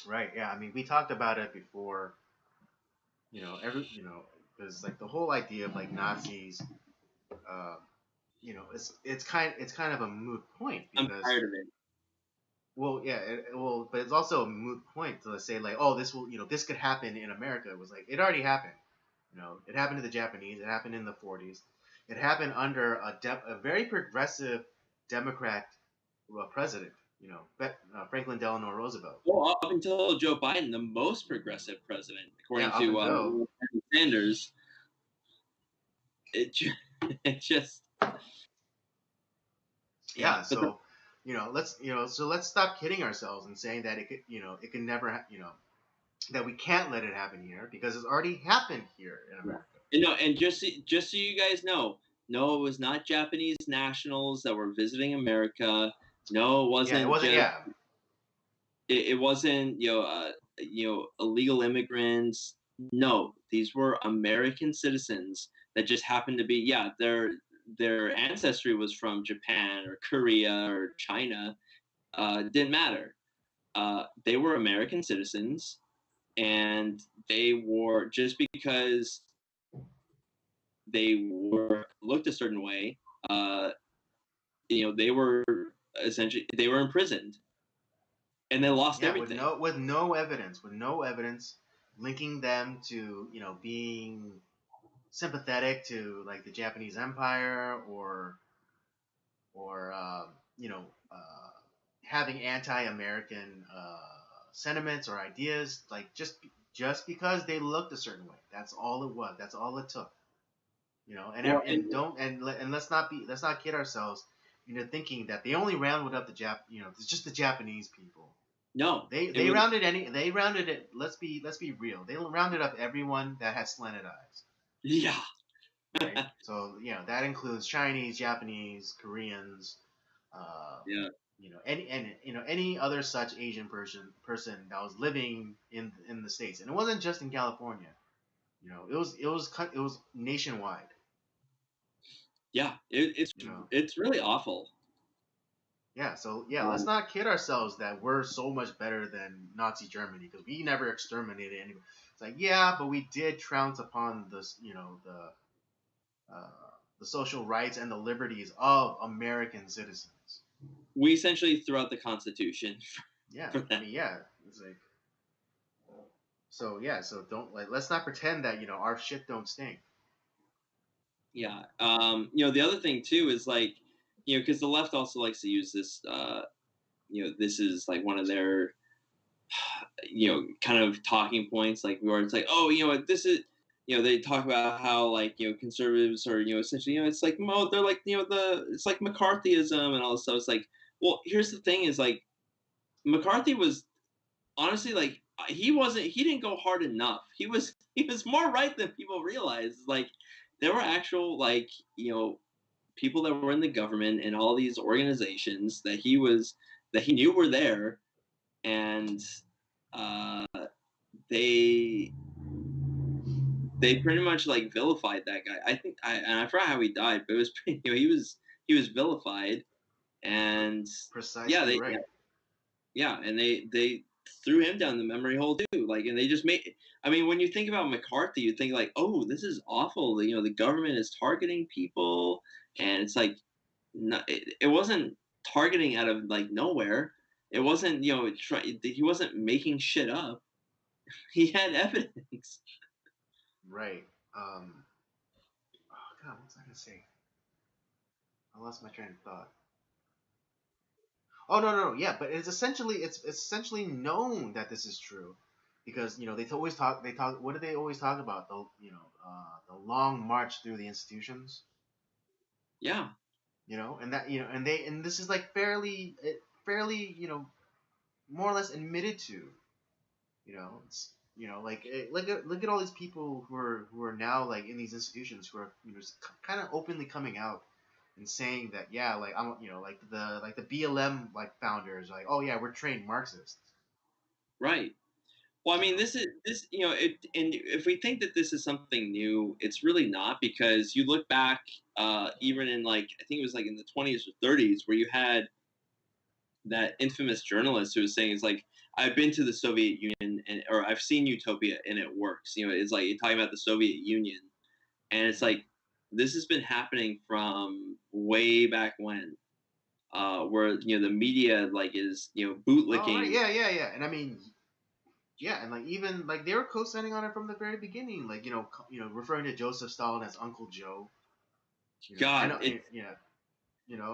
Right. Yeah. I mean, we talked about it before. Because like the whole idea of like Nazis, it's kind of a moot point, because I'm tired of it. Well, yeah, but it's also a moot point to say like, oh, this could happen in America. It was like it already happened. It happened to the Japanese. It happened in the 40s. It happened under a very progressive Democrat president. Franklin Delano Roosevelt. Well, up until Joe Biden, the most progressive president, according to Sanders. It just yeah. So let's stop kidding ourselves and saying that it can never that we can't let it happen here, because it's already happened here in America. And just so you guys know, no, it was not Japanese nationals that were visiting America. No, it wasn't. Yeah, it wasn't. Yeah. It wasn't illegal immigrants. No, these were American citizens that just happened to be their ancestry was from Japan or Korea or China. Didn't matter. They were American citizens, and they were, just because they were looked a certain way, they were imprisoned, and they lost everything. With no evidence linking them to being sympathetic to like the Japanese Empire, or having anti-American sentiments or ideas, like just because they looked a certain way. That's all it was. That's all it took. And let's not kid ourselves into thinking that they only rounded up it's just the Japanese people. No, they rounded it. Let's be real. They rounded up everyone that had slanted eyes. Yeah. Right? So that includes Chinese, Japanese, Koreans. Any other such Asian person that was living in the States, and it wasn't just in California. It was nationwide. Yeah, it's really awful. Yeah, so let's not kid ourselves that we're so much better than Nazi Germany, because we never exterminated anyone. It's like, yeah, but we did trounce upon this, uh, the social rights and the liberties of American citizens. We essentially threw out the Constitution. Yeah, for that. I mean, yeah, it's like so. Yeah, so don't like let's not pretend that our shit don't stink. Yeah. The other thing too is like, because the left also likes to use this. This is like one of their, kind of talking points. Like where it's like, oh, this is. They talk about how like conservatives are essentially it's like they're like it's like McCarthyism and all this stuff. It's like, well, here's the thing is like McCarthy was honestly like he didn't go hard enough. He was more right than people realize. Like there were actual like people that were in the government and all these organizations that he knew were there, and uh, they pretty much like vilified that guy. I think I forgot how he died, but it was pretty. He was vilified, and yeah, Precisely right. and they threw him down the memory hole too. Like, and they just made. I mean, when you think about McCarthy, you think like, oh, this is awful. The government is targeting people, and it's like, no, it wasn't targeting out of like nowhere. It wasn't he wasn't making shit up. He had evidence. Right. Oh God, what was I gonna say? I lost my train of thought. Oh no, yeah, but it's essentially known that this is true, because they always talk. What do they always talk about? The long march through the institutions. Yeah. And that and this is like fairly more or less admitted to. It's like look at all these people who are now like in these institutions who are kind of openly coming out and saying that, yeah, like I'm like the BLM like founders, like, oh yeah, we're trained Marxists. Right. Well, I mean, and if we think that this is something new, it's really not, because you look back, even in like I think it was like in the 20s or 30s, where you had that infamous journalist who was saying, "It's like I've been to the Soviet Union or I've seen Utopia and it works." It's like you're talking about the Soviet Union, and it's like this has been happening from way back when, where the media like is Oh right, bootlicking. yeah, and I mean, yeah, and like even like they were co-signing on it from the very beginning, like referring to Joseph Stalin as Uncle Joe. I God, know, yeah, and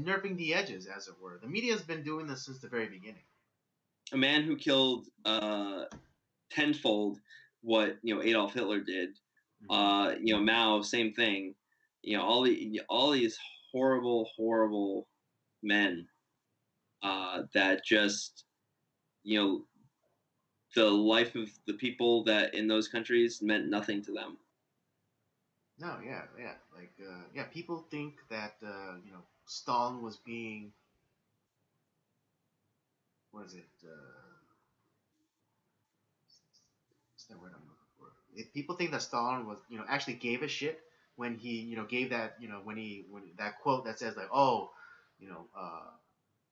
nerfing the edges, as it were. The media has been doing this since the very beginning. a man who killed tenfold what Adolf Hitler did. Mao, same thing. All these horrible, horrible men that just you know the life of the people that in those countries meant nothing to them. No, yeah, like yeah, people think that Stalin was being, what is it? What's that word I'm looking for? People think that Stalin was actually gave a shit when he gave that when that quote that says like, oh, you know uh,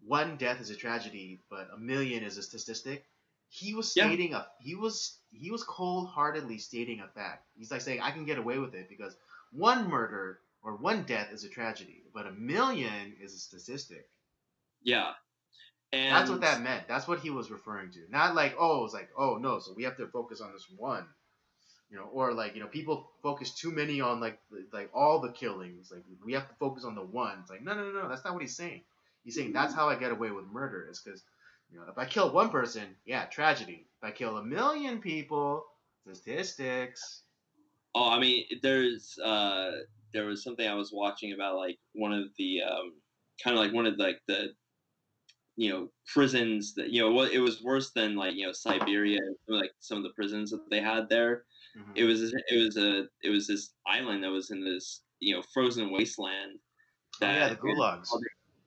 one death is a tragedy, but a million is a statistic. He was Yeah, stating a he was cold heartedly stating a fact. He's like saying I can get away with it because one murder or one death is a tragedy, but a million is a statistic. yeah, That's what and that meant. That's what he was referring to. Not like, oh, it's like, oh no, so we have to focus on this one. Or like people focus too many on like all the killings. Like we have to focus on the one. It's like no, that's not what he's saying. He's saying that's how I get away with murder is because if I kill one person, yeah, tragedy. If I kill a million people, statistics. I mean, there was something I was watching about like one of the kind of like one of like the prisons that what it was worse than like Siberia and like some of the prisons that they had there. Mm-hmm. It was this island that was in this frozen wasteland Oh yeah, that the gulags.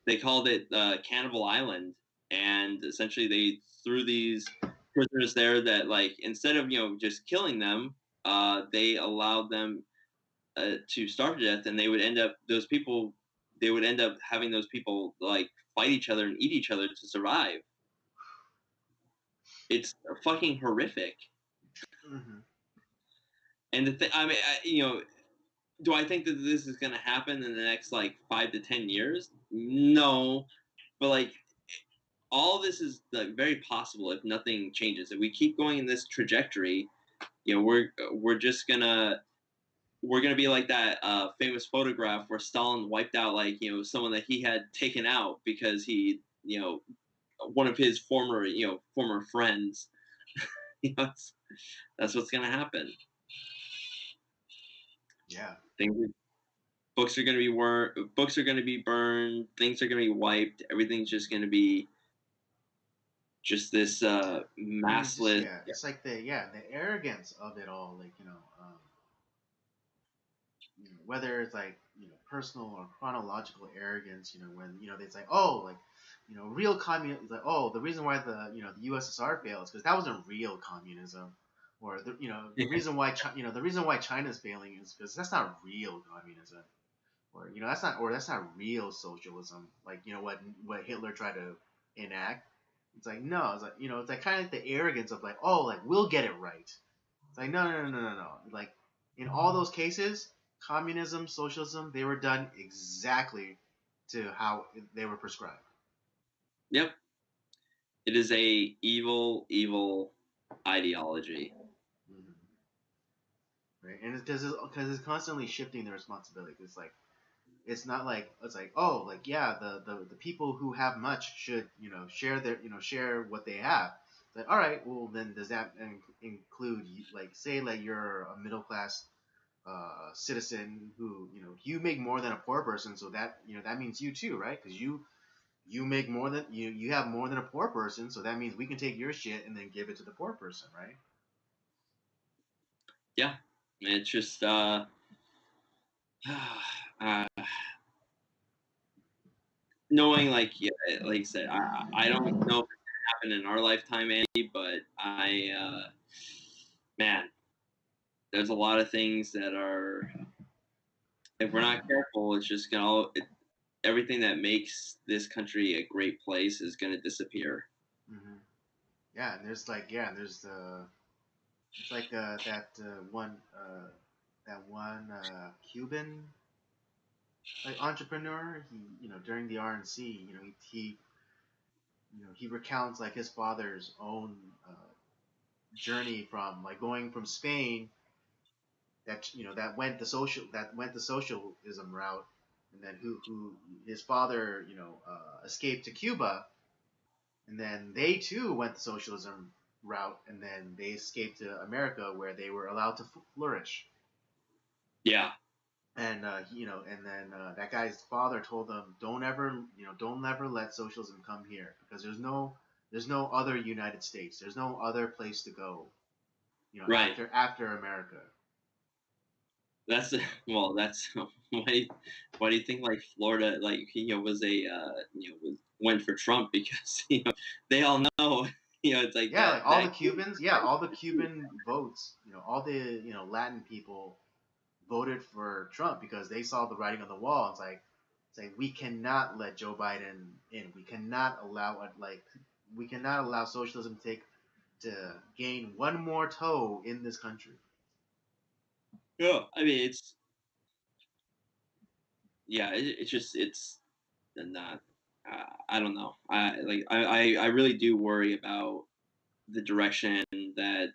they called it Cannibal Island, and essentially they threw these prisoners there that like instead of just killing them, they allowed them to starve to death, and they would end up having those people like fight each other and eat each other to survive. It's fucking horrific. Mm-hmm. And the thing, I mean, do I think that this is going to happen in the next like 5 to 10 years? No, but like all this is like very possible if nothing changes. If we keep going in this trajectory, we're just gonna be like that famous photograph where Stalin wiped out like someone that he had taken out because he one of his former friends. That's what's gonna happen. Yeah. Books are gonna be books are gonna be burned. Things are gonna be wiped. Everything's just gonna be just this massless. It's like the arrogance of it all, like whether it's like personal or chronological arrogance, when they say, oh, like real communism, like, oh, the reason why the USSR failed is because that wasn't real communism, or the reason why the reason why China's failing is because that's not real communism, or that's not real socialism, like what Hitler tried to enact. It's like, no, it's like it's like kind of like the arrogance of like, oh, like we'll get it right. It's like, no. Like in all those cases, communism, socialism, they were done exactly to how they were prescribed. Yep. It is a evil ideology. Mm-hmm. Right, and it's because it's constantly shifting the responsibility. It's not like it's like, oh, like yeah, the people who have much should share their share what they have. It's like, all right, well then does that include, like, say like you're a middle class citizen who you make more than a poor person, so that that means you too, right? Because you make more than you have more than a poor person, so that means we can take your shit and then give it to the poor person, right? Yeah, it's just uh, knowing like like I said, I don't know if it's gonna happen in our lifetime, Andy, but man, there's a lot of things that are, if we're not careful, it's just everything that makes this country a great place is gonna disappear. Mm-hmm. Yeah, and there's like there's it's like that one Cuban like entrepreneur. He during the RNC, he recounts like his father's own journey from like going from Spain, that went the socialism route, and then who his father escaped to Cuba, and then they too went the socialism route, and then they escaped to America where they were allowed to flourish. Yeah. And and then that guy's father told them, don't ever let socialism come here, because there's no other United States, there's no other place to go, Right. after America. That's well. That's why do you think like Florida like was a went for Trump, because they all know it's like Yeah, that like all the Cubans, all the Cuban votes, all the Latin people voted for Trump because they saw the writing on the wall. It's like we cannot let Joe Biden in. We cannot allow it. Like we cannot allow socialism to gain one more toe in this country. yeah. I mean it's just it's not. I don't know. I really do worry about the direction that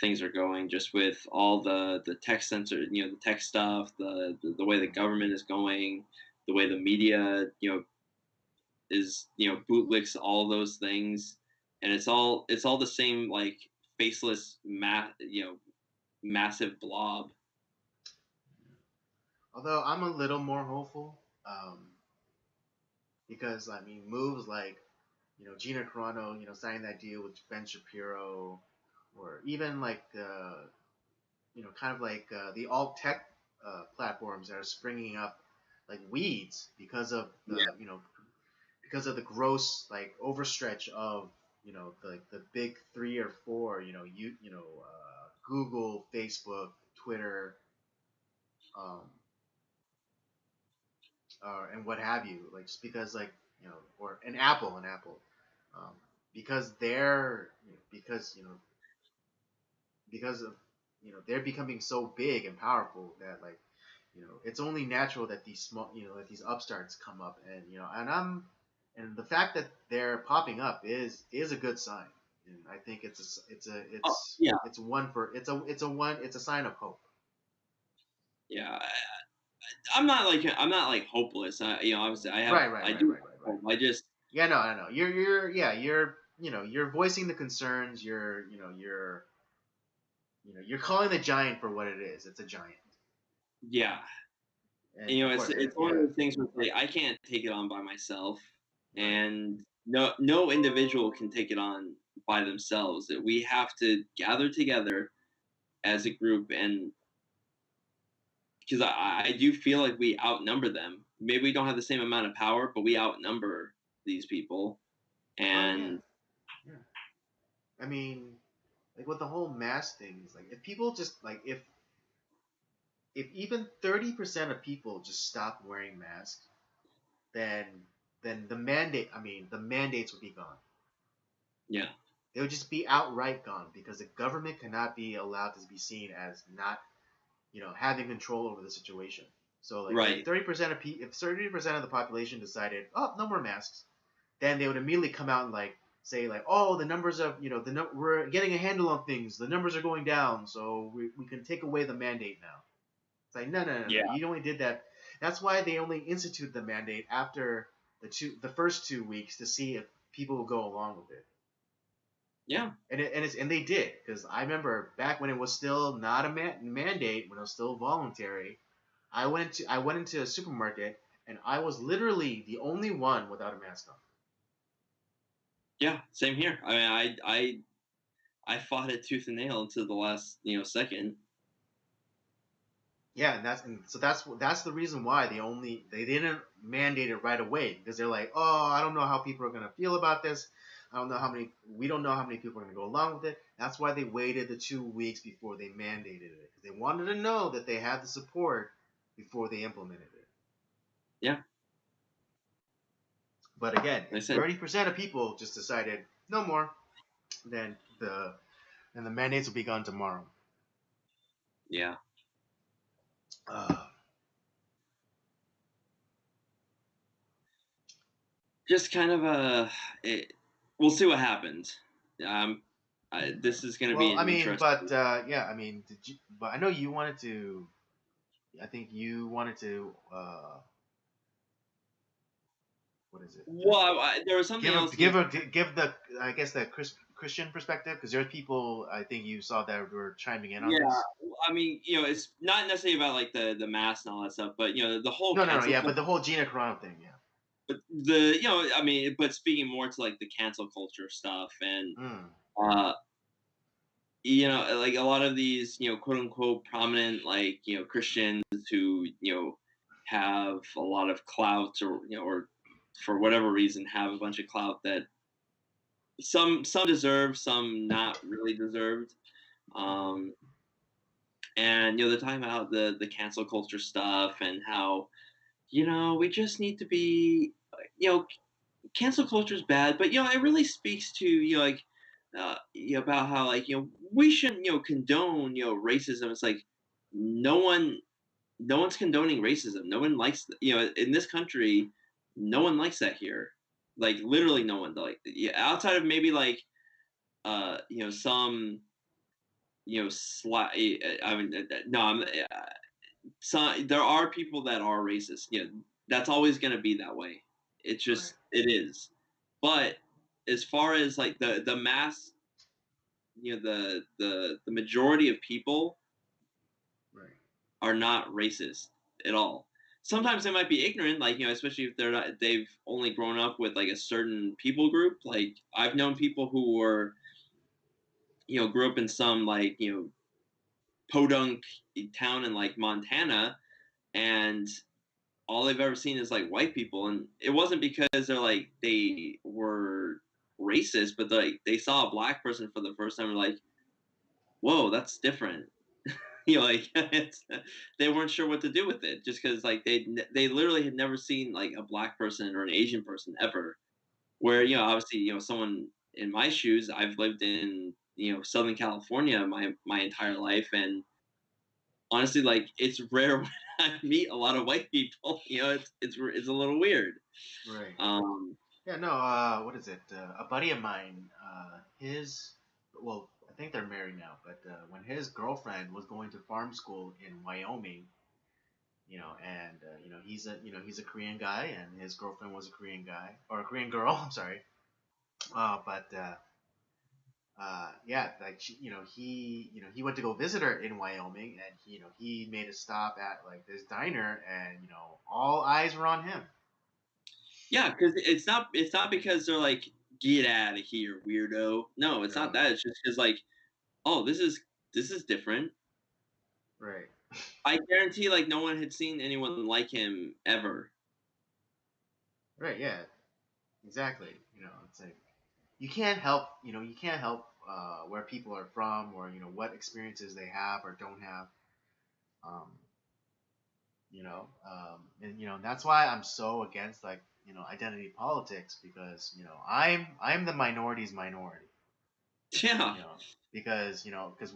things are going, just with all the tech censor, the tech stuff, the way the government is going, the way the media, is bootlicks all those things, and it's all the same like faceless massive blob. Although I'm a little more hopeful, because I mean moves like Gina Carano, signing that deal with Ben Shapiro, or even like kind of like the alt tech platforms that are springing up like weeds because of the because of the gross like overstretch of the big three or four, Google, Facebook, Twitter, um, and what have you, like just because like or an Apple, because they're because because of they're becoming so big and powerful that like it's only natural that these small that these upstarts come up, and the fact that they're popping up is a good sign, and I think Oh, yeah, it's a sign of hope. yeah. I'm not like hopeless. Obviously I do. Right. I just Yeah, no, I know. You're voicing the concerns. You're calling the giant for what it is. It's a giant. yeah. And of course, It's one of yeah, those things where like I can't take it on by myself, right. and no individual can take it on by themselves. That we have to gather together as a group, and because I do feel like we outnumber them. Maybe we don't have the same amount of power, but we outnumber these people. Oh yeah, And yeah. I mean, like with the whole mask things, like if people just like if even 30% of people just stop wearing masks, then the mandates would be gone. yeah, They would just be outright gone because the government cannot be allowed to be seen as not having control over the situation. So like right, 30% of the population decided, oh, no more masks, then they would immediately come out and like say like, oh, the numbers of we're getting a handle on things, the numbers are going down, so we can take away the mandate now. It's like no, yeah, you only did that. That's why they only institute the mandate after the first 2 weeks to see if people will go along with it. yeah, And they did, because I remember back when it was still not a mandate, when it was still voluntary. I went into a supermarket and I was literally the only one without a mask on. yeah. Same here. I mean, I fought it tooth and nail until the last second. Yeah, and so that's the reason why they didn't mandate it right away, because they're like, oh, I don't know how people are gonna feel about this. We don't know how many people are gonna go along with it. That's why they waited the 2 weeks before they mandated it, because they wanted to know that they had the support before they implemented it. Yeah, But again, like I if said, 30% of people just decided no more, then the mandates will be gone tomorrow. yeah. Uh, Just kind of we'll see what happens. This is going to be well, an I mean, but interesting. yeah, I mean, but I know you wanted to. I think you wanted to. What is it? Well, there was something else. Give the I guess the Christian perspective, because there's people I think you saw that were chiming in on Yeah, this. I mean, it's not necessarily about like the mask and all that stuff, but the whole No, cancel yeah, culture. but the whole Gina Carano thing, yeah. But I mean, but speaking more to like the cancel culture stuff, and Mm, uh, like a lot of these quote unquote prominent like Christians who have a lot of clout, or for whatever reason have a bunch of clout that some deserve, some not really deserved. Um, and they're talking about the cancel culture stuff and how we just need to be cancel culture is bad, but it really speaks to like about how like we shouldn't condone racism. It's like no one no one's condoning racism. No one likes in this country. No one likes that here. Like literally no one. Like outside of maybe like some I mean no I'm some there are people that are racist. That's always going to be that way. It's right, just it is. But as far as like the mass, the majority of people right. are not racist at all. Sometimes they might be ignorant, like especially if they've only grown up with like a certain people group. Like I've known people who were grew up in some like podunk town in like Montana, and all they've ever seen is like white people, and it wasn't because they were racist, but like they saw a black person for the first time and like, whoa, that's different. Like they weren't sure what to do with it just because like they literally had never seen like a black person or an Asian person ever. Where obviously someone in my shoes, I've lived in Southern California my entire life, and honestly, like, it's rare when I meet a lot of white people. It's a little weird. Right. Um, Yeah. No. What is it? A buddy of mine. Well, I think they're married now, but when his girlfriend was going to farm school in Wyoming, and he's a Korean guy, and his girlfriend was a Korean guy or a Korean girl. I'm sorry. But yeah, like he went to go visit her in Wyoming, and he made a stop at like this diner, and all eyes were on him. yeah, because it's not because they're like, get out of here, weirdo. No, it's not Right. that. It's just because, like, oh, this is different. Right. I guarantee, like, no one had seen anyone like him ever. Right. Yeah. Exactly. It's like you can't help where people are from, or what experiences they have or don't have. Um, and that's why I'm so against, like, identity politics, because I'm the minority's minority. Yeah, Because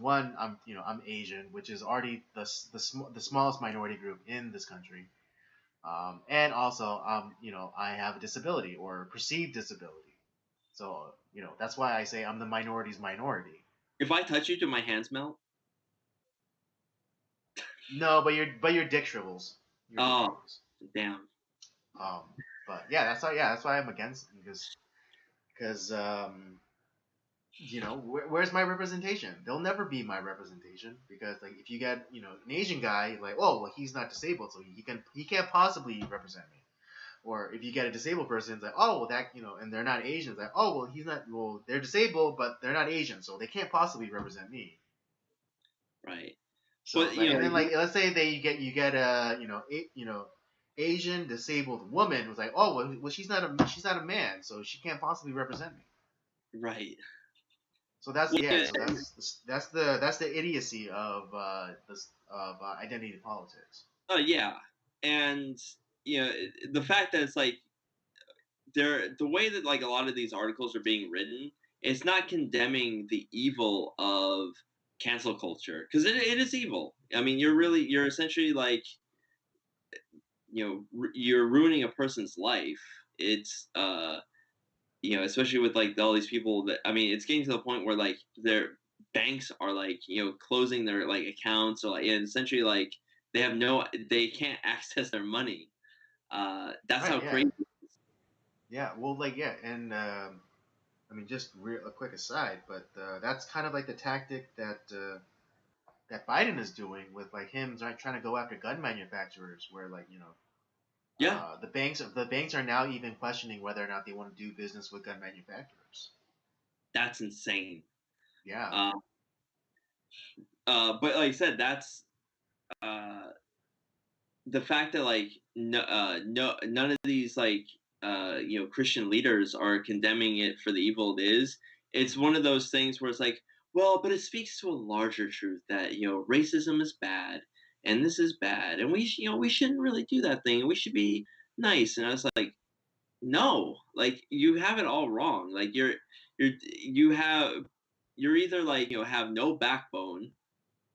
one, I'm Asian, which is already the smallest minority group in this country. And also, I have a disability or perceived disability. So, that's why I say I'm the minority's minority. if I touch you, do my hands melt? No, but your dick shrivels. Your dick Oh, shrivels. damn. Um, but yeah, that's why I'm against it, because where's my representation? There'll never be my representation, because, like, if you get an Asian guy, like, oh well, he's not disabled, so he can't possibly represent me. Or if you get a disabled person, it's like, oh well, and they're not Asian, it's like, oh well, they're disabled, but they're not Asian, so they can't possibly represent me. Right. So But it's like, and then, like, let's say you get a Asian disabled woman who's like, oh well, she's not a man, so she can't possibly represent me. right. So that's Well, yeah. So that's the idiocy of identity politics. yeah, and the fact that it's like the way that, like, a lot of these articles are being written, it's not condemning the evil of cancel culture, because it is evil. I mean, you're essentially, like, you're ruining a person's life. It's especially with, like, all these people that, I mean, it's getting to the point where, like, their banks are, like, closing their, like, accounts, or, like, and essentially, like, they can't access their money. That's Right. how Yeah. crazy. Yeah. Well, like, yeah, and I mean, just a quick aside, but that's kind of like the tactic that Biden is doing with, like, him trying to go after gun manufacturers, where, like, Yeah, the banks are now even questioning whether or not they want to do business with gun manufacturers. that's insane. Yeah. Uh, but like I said, that's uh, the fact that, like, no, none of these, like, Christian leaders are condemning it for the evil it is. It's one of those things where it's like, well, but it speaks to a larger truth that racism is bad, and this is bad, and we shouldn't really do that thing, and we should be nice. And I was like, no, like, you have it all wrong. Like, you have you're either, like, have no backbone,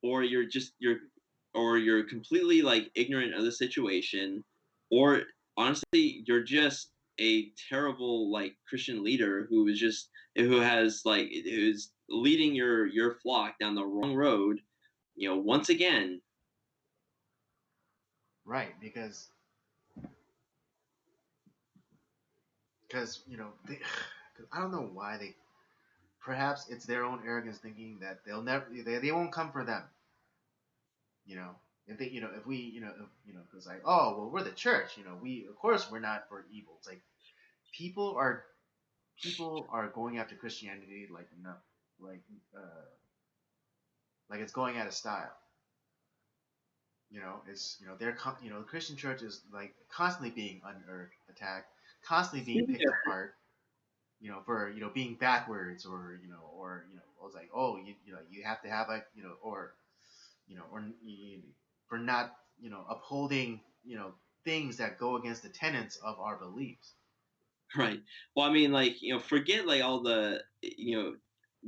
or you're completely, like, ignorant of the situation, or honestly you're just a terrible, like, Christian leader who's leading your flock down the wrong road, once again. Right. Because cause I don't know why they. Perhaps it's their own arrogance thinking that they won't come for them. You know, if they, if we, because, like, oh well, we're the church. We, of course, we're not for evil. It's like people are people are going after Christianity, like, no, like uh, like it's going out of style. It's the Christian church is, like, constantly being unearthed, attacked, constantly being picked apart. For being backwards, or I was like, oh, you have to have, like, for not upholding things that go against the tenets of our beliefs. Right. Well, I mean, like, forget, like, all the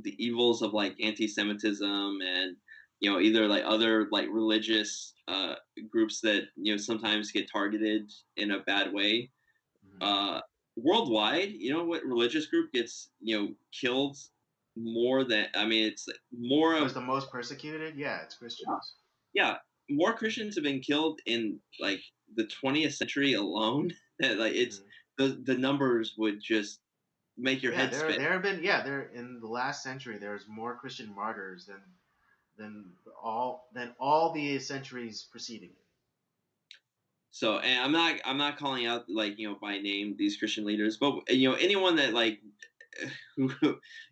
the evils of like anti-Semitism and either like other like religious groups that sometimes get targeted in a bad way. Mhm. Uh, Worldwide, what religious group gets killed more than I mean it's more What's of the most persecuted? Yeah, it's Christians. yeah, more Christians have been killed in like the 20th century alone. That like it's Hmm. the numbers would just make your Yeah, head spin. there have been, yeah, there in the last century there's more Christian martyrs than all the centuries preceding it. So, and I'm not calling out like by name these Christian leaders, but anyone that like who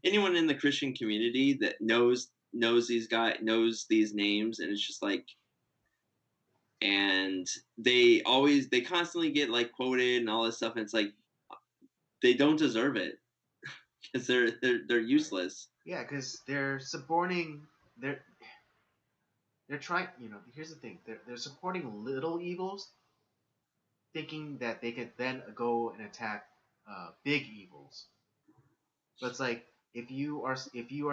anyone in the Christian community that knows these guys knows these names, and it's just like, and they constantly get like quoted and all this stuff, and it's like they don't deserve it because they're Right. useless. Yeah, because they're they're trying. Here's the thing: they're supporting little evils, thinking that they could then go and attack big evils. But it's like if you are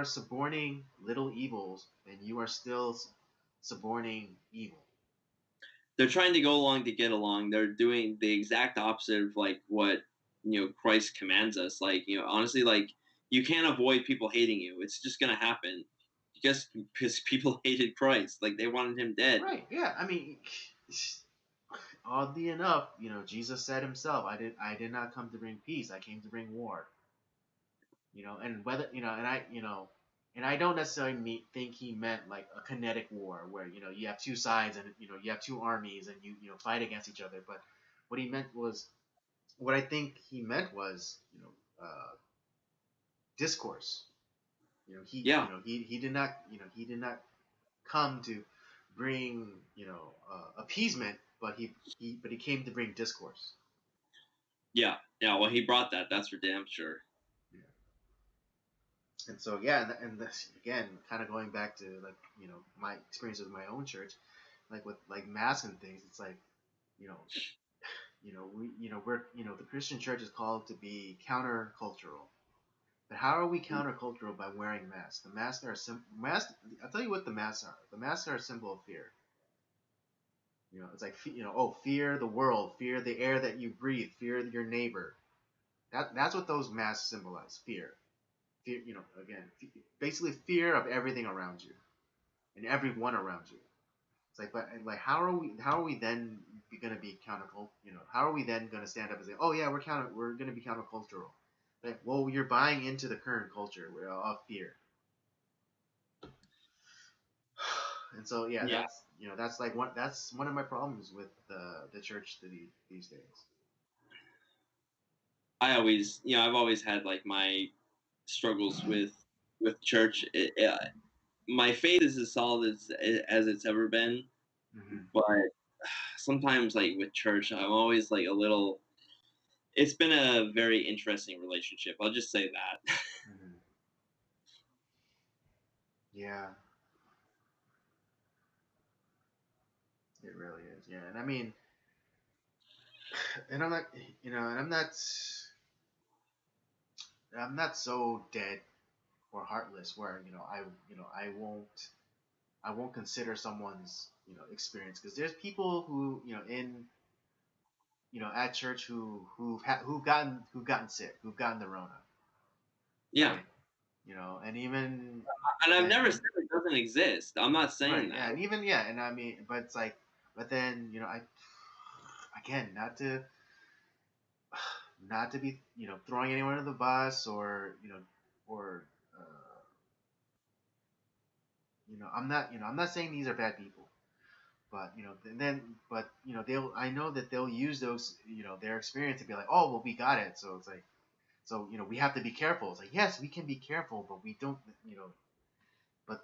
suborning little evils, then you are still suborning evil. They're trying to go along to get along. They're doing the exact opposite of like what Christ commands us. Like honestly, like you can't avoid people hating you. It's just gonna happen. Just because people hated Christ, like they wanted him dead. Right? Yeah. I mean, oddly enough, Jesus said himself, I did not come to bring peace. I came to bring war." And whether and I don't necessarily think he meant like a kinetic war where you have two sides and you have two armies and you fight against each other. But what he meant was what I think he meant was discourse. Yeah, He did not come to bring appeasement, but he came to bring discourse. yeah, yeah. Well, he brought that. That's for damn sure. Yeah. And so yeah, and this, again, kind of going back to like my experience with my own church, like with like mass and things, it's like you know we're the Christian church is called to be countercultural. But how are we countercultural by wearing masks? The masks are masks. I'll tell you what the masks are. The masks are a symbol of fear. It's like fear the world, fear the air that you breathe, fear your neighbor. That's what those masks symbolize. Fear. Again, basically fear of everything around you and everyone around you. It's like, but like, how are we then going to be countercultural? How are we then going to stand up and say, oh yeah, we're going to be countercultural? Like, well, you're buying into the current culture of fear. And so yeah, Yeah, that's one of my problems with the church these days. I've always had like my struggles with church. My faith is as solid as it's ever been, Mm-hmm. but sometimes like with church, I'm always like a little. It's been a very interesting relationship. I'll just say that. Mm-hmm. Yeah, it really is. Yeah, and I mean, and I'm not, and I'm not so dead or heartless where I won't consider someone's experience because there's people who in at church who've gotten sick, who've gotten the Rona, Yeah, right? And even and I've again, never said it doesn't exist. I'm not saying right? Yeah, that. and even yeah, and I mean, but it's like, but then I again not to be throwing anyone under the bus or or uh, I'm not saying these are bad people, but but they'll I know that they'll use those their experience to be like, oh well, we got it, so it's like, so we have to be careful. It's like, yes, we can be careful, but we don't but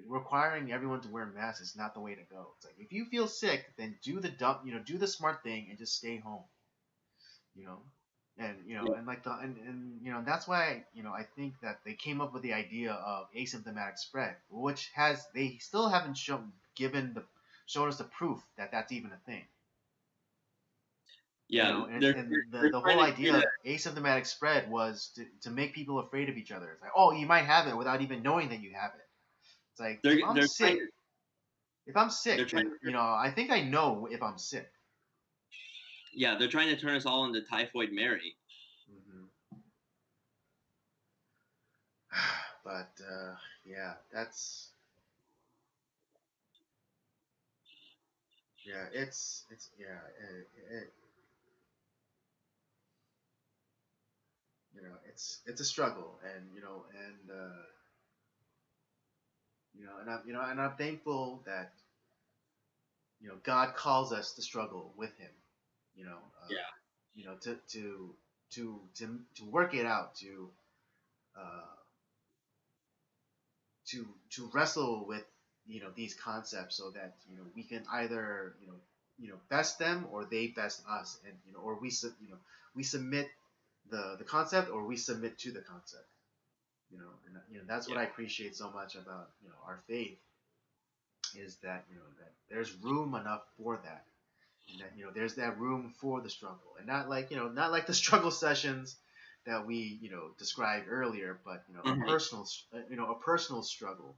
requiring everyone to wear masks is not the way to go. It's like, if you feel sick, then do the smart thing and just stay home. you know and Yeah, and like that's why I think that they came up with the idea of asymptomatic spread, which has they still haven't shown us the proof that that's even a thing. You Yeah, know, and they're the trying whole to idea of asymptomatic spread was to make people afraid of each other. It's like, oh, you might have it without even knowing that you have it. It's like they're trying if I'm they're sick, trying you know, I think I know if I'm sick. yeah, they're trying to turn us all into Typhoid Mary. Hmm. But yeah, it's yeah, you know, it's a struggle, and and I'm thankful that God calls us to struggle with Him. You know, Yeah, to work it out, uh, to wrestle with these concepts, so that we can either best them, or they best us, and or we submit the concept, or we submit to the concept. And that's what yeah, I appreciate so much about our faith, is that that there's room enough for that, and that there's that room for the struggle, and not like the struggle sessions that we described earlier, but uh-huh. a personal struggle.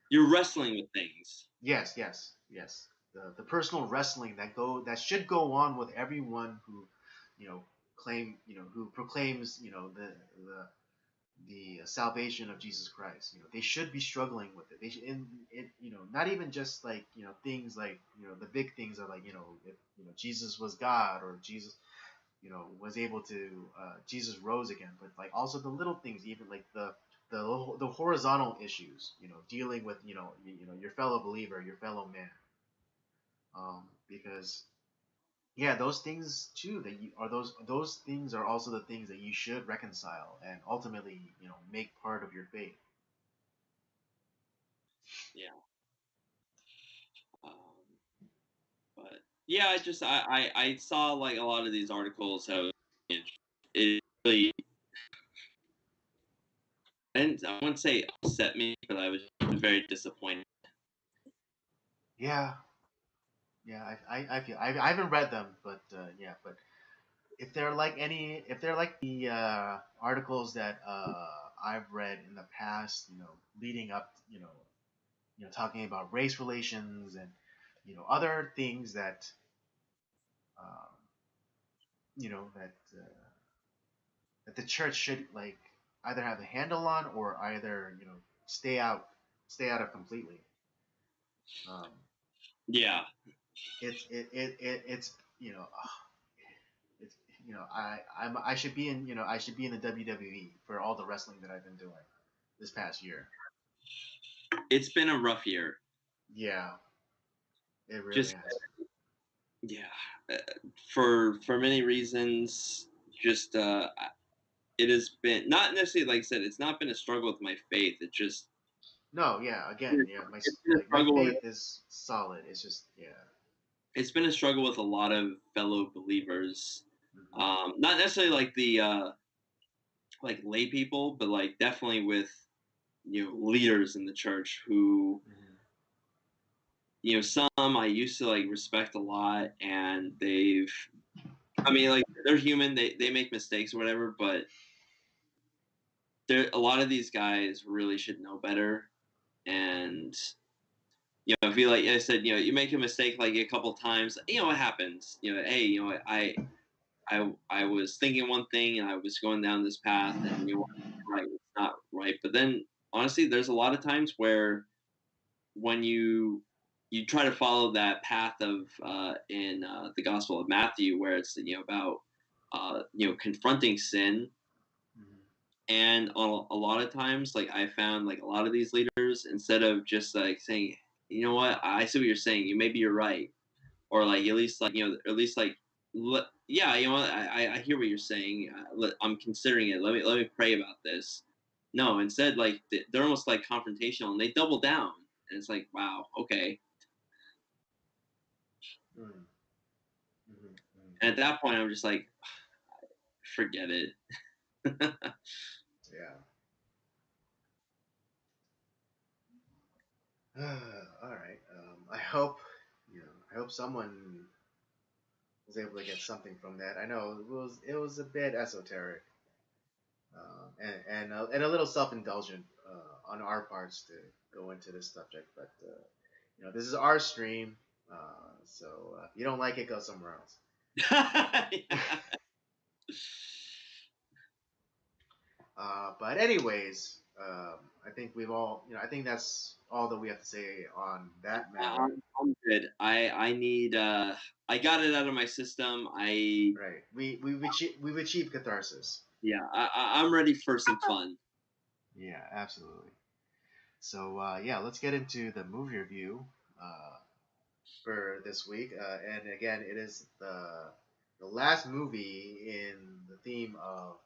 You're wrestling with things. Yes, yes, yes. The personal wrestling that should go on with everyone who who proclaims the salvation of Jesus Christ. They should be struggling with it. They should, and it, not even just like things like the big things are like if Jesus was God, or Jesus was able to Jesus rose again, but like also the little things, even like the horizontal issues, dealing with your fellow believer, your fellow man, because yeah, those things too, that you are those things are also the things that you should reconcile and ultimately make part of your faith. Yeah. Um, but yeah, I saw like a lot of these articles. So it really, and I wouldn't say upset me, but I was very disappointed. Yeah, yeah, I feel I haven't read them, but yeah, but if they're like the articles that I've read in the past, leading up, talking about race relations, and other things that um, that the church should like either have a handle on, or either stay out stay out of completely. Um, Yeah, it's it's I should be in I should be in the WWE for all the wrestling that I've been doing this past year. it's been a rough year. Yeah, it really Just has. yeah, uh, for many reasons. Just it has been not necessarily, like I said, it's not been a struggle with my faith. It's just No, yeah, again, yeah, it's been a my struggle with faith is solid. It's just yeah. it's been a struggle with a lot of fellow believers. Hmm. Not necessarily like the like lay people, but like definitely with leaders in the church who Hmm. some I used to like respect a lot, and they've I mean like they're human, they make mistakes or whatever, but there a lot of these guys really should know better. And if you like I said, you make a mistake like a couple times, it happens. Hey, I was thinking one thing and I was going down this path, and right, it's not right. But then honestly, there's a lot of times where when you try to follow that path of in the Gospel of Matthew, where it's about confronting sin. Hmm. And a lot of times, like I found, like a lot of these leaders, instead of just like saying, what, I see what you're saying, maybe you're right, or like at least like at least like yeah, I hear what you're saying. I'm considering it. Let me pray about this. No, instead, like they're almost like confrontational, and they double down, and it's like, wow, okay. Hmm. Hmm. And at that point, I'm just like, forget it. Yeah. All right. I hope I hope someone was able to get something from that. I know it was a bit esoteric, and a little self-indulgent on our parts to go into this subject, but this is our stream, so if you don't like it, go somewhere else. But anyways, I think we've all, I think that's all that we have to say on that matter. I'm good. I need I got it out of my system. Right. We've achieved catharsis. Yeah. I'm ready for some fun. Yeah, absolutely. So yeah, let's get into the movie review for this week. And again, it is the last movie in the theme of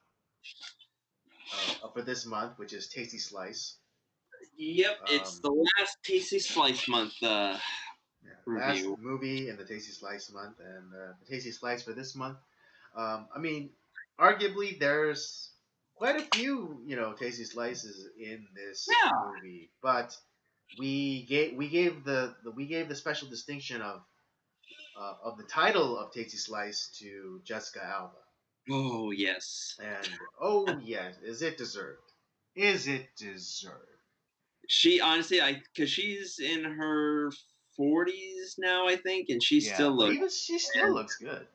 for this month, which is Tasty Slice. Yep, it's the last Tasty Slice month review. Last movie in the Tasty Slice month, and the Tasty Slice for this month. I mean, arguably there's quite a few, Tasty Slices in this movie, but we gave the special distinction of the title of Tasty Slice to Jessica Alba. Oh yes. And oh yes, is it deserved? Is it deserved? She honestly, because she's in her 40s now, I think, and she still looks good.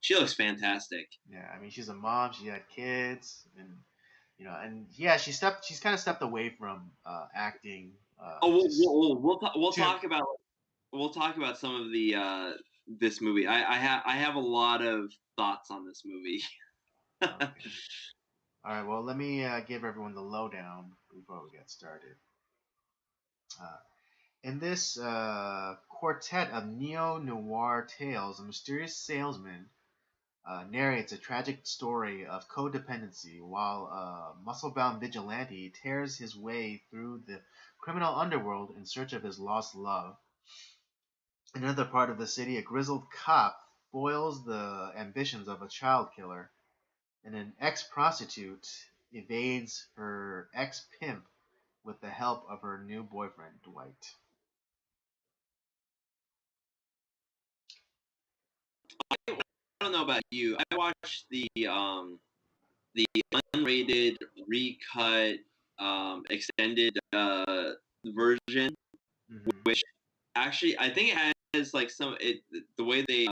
She looks fantastic. Yeah, I mean, she's a mom. She had kids, and yeah, she's kind of stepped away from acting. We'll talk about some of the this movie. I have a lot of thoughts on this movie. Okay. All right, well, let me give everyone the lowdown before we get started. In this quartet of neo-noir tales, a mysterious salesman narrates a tragic story of codependency while a muscle-bound vigilante tears his way through the criminal underworld in search of his lost love. In another part of the city, a grizzled cop foils the ambitions of a child killer, and an ex-prostitute evades her ex-pimp with the help of her new boyfriend, Dwight. I don't know about you. I watched the unrated, recut, extended version, which actually I think it has like the way they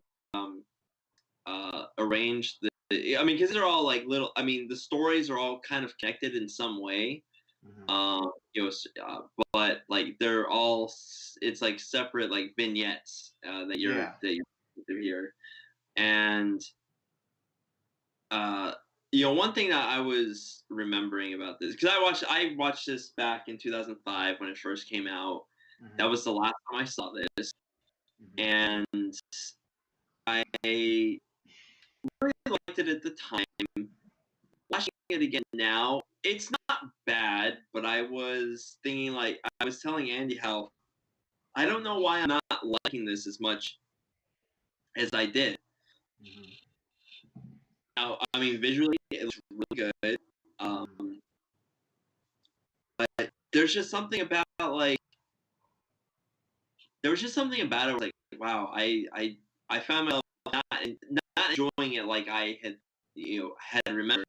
arranged I mean, because they're all like little. I mean, the stories are all kind of connected in some way. But like they're all, it's like separate like vignettes that you're here, and one thing that I was remembering about this, because I watched this back in 2005 when it first came out. That was the last time I saw this, and I really liked it at the time. Watching it again now, it's not bad, but I was thinking, like, I was telling Andy how I don't know why I'm not liking this as much as I did. Now, I mean, visually, it looks really good. But there's just something about, like, there was just something about it, like, wow, I found myself not enjoying it like I had, had remembered.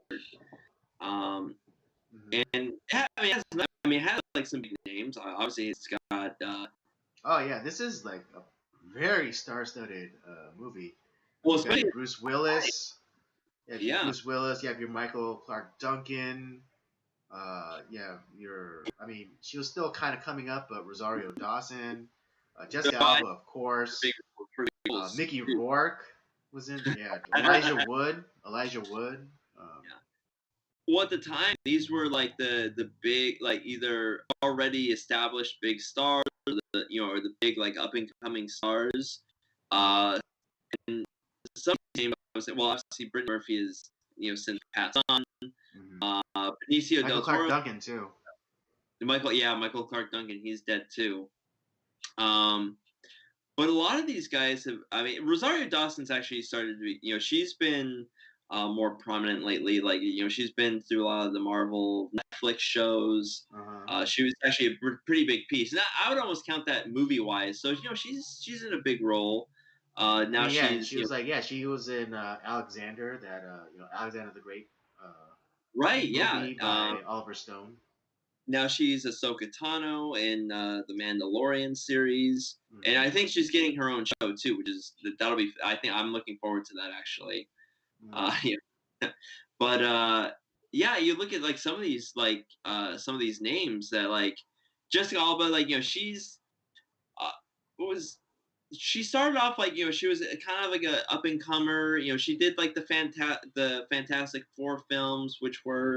And yeah, it has like some big names. Obviously, it's got. Oh yeah, this is like a very star-studded movie. Well, you got Bruce Willis. Bruce Willis. You have your Michael Clark Duncan. I mean, she was still kind of coming up, but Rosario Dawson, Jessica Alba, of course. Mickey Rourke was in. Yeah, Elijah Wood. Well, at the time, these were like the big, like either already established big stars, or the big like up and coming stars. And some name I would say, well, obviously Brittany Murphy is since passed on. Benicio del Toro, Clark Duncan too. Michael Clark Duncan, he's dead too. But a lot of these guys have. I mean, Rosario Dawson's actually started to be. She's been more prominent lately. Like she's been through a lot of the Marvel Netflix shows. She was actually a pretty big piece. And I would almost count that movie wise. So she's in a big role. I Now mean, yeah, she's she was like, yeah, she was in Alexander, that Alexander the Great right, yeah. movie by Oliver Stone. Now she's Ahsoka Tano in the Mandalorian series, and I think she's getting her own show too, which is that'll be. I think I'm looking forward to that actually. Yeah. But yeah, you look at like some of these names that like Jessica Alba, like she's what was she started off like she was kind of like a up and comer. She did like the Fantastic Four films, which were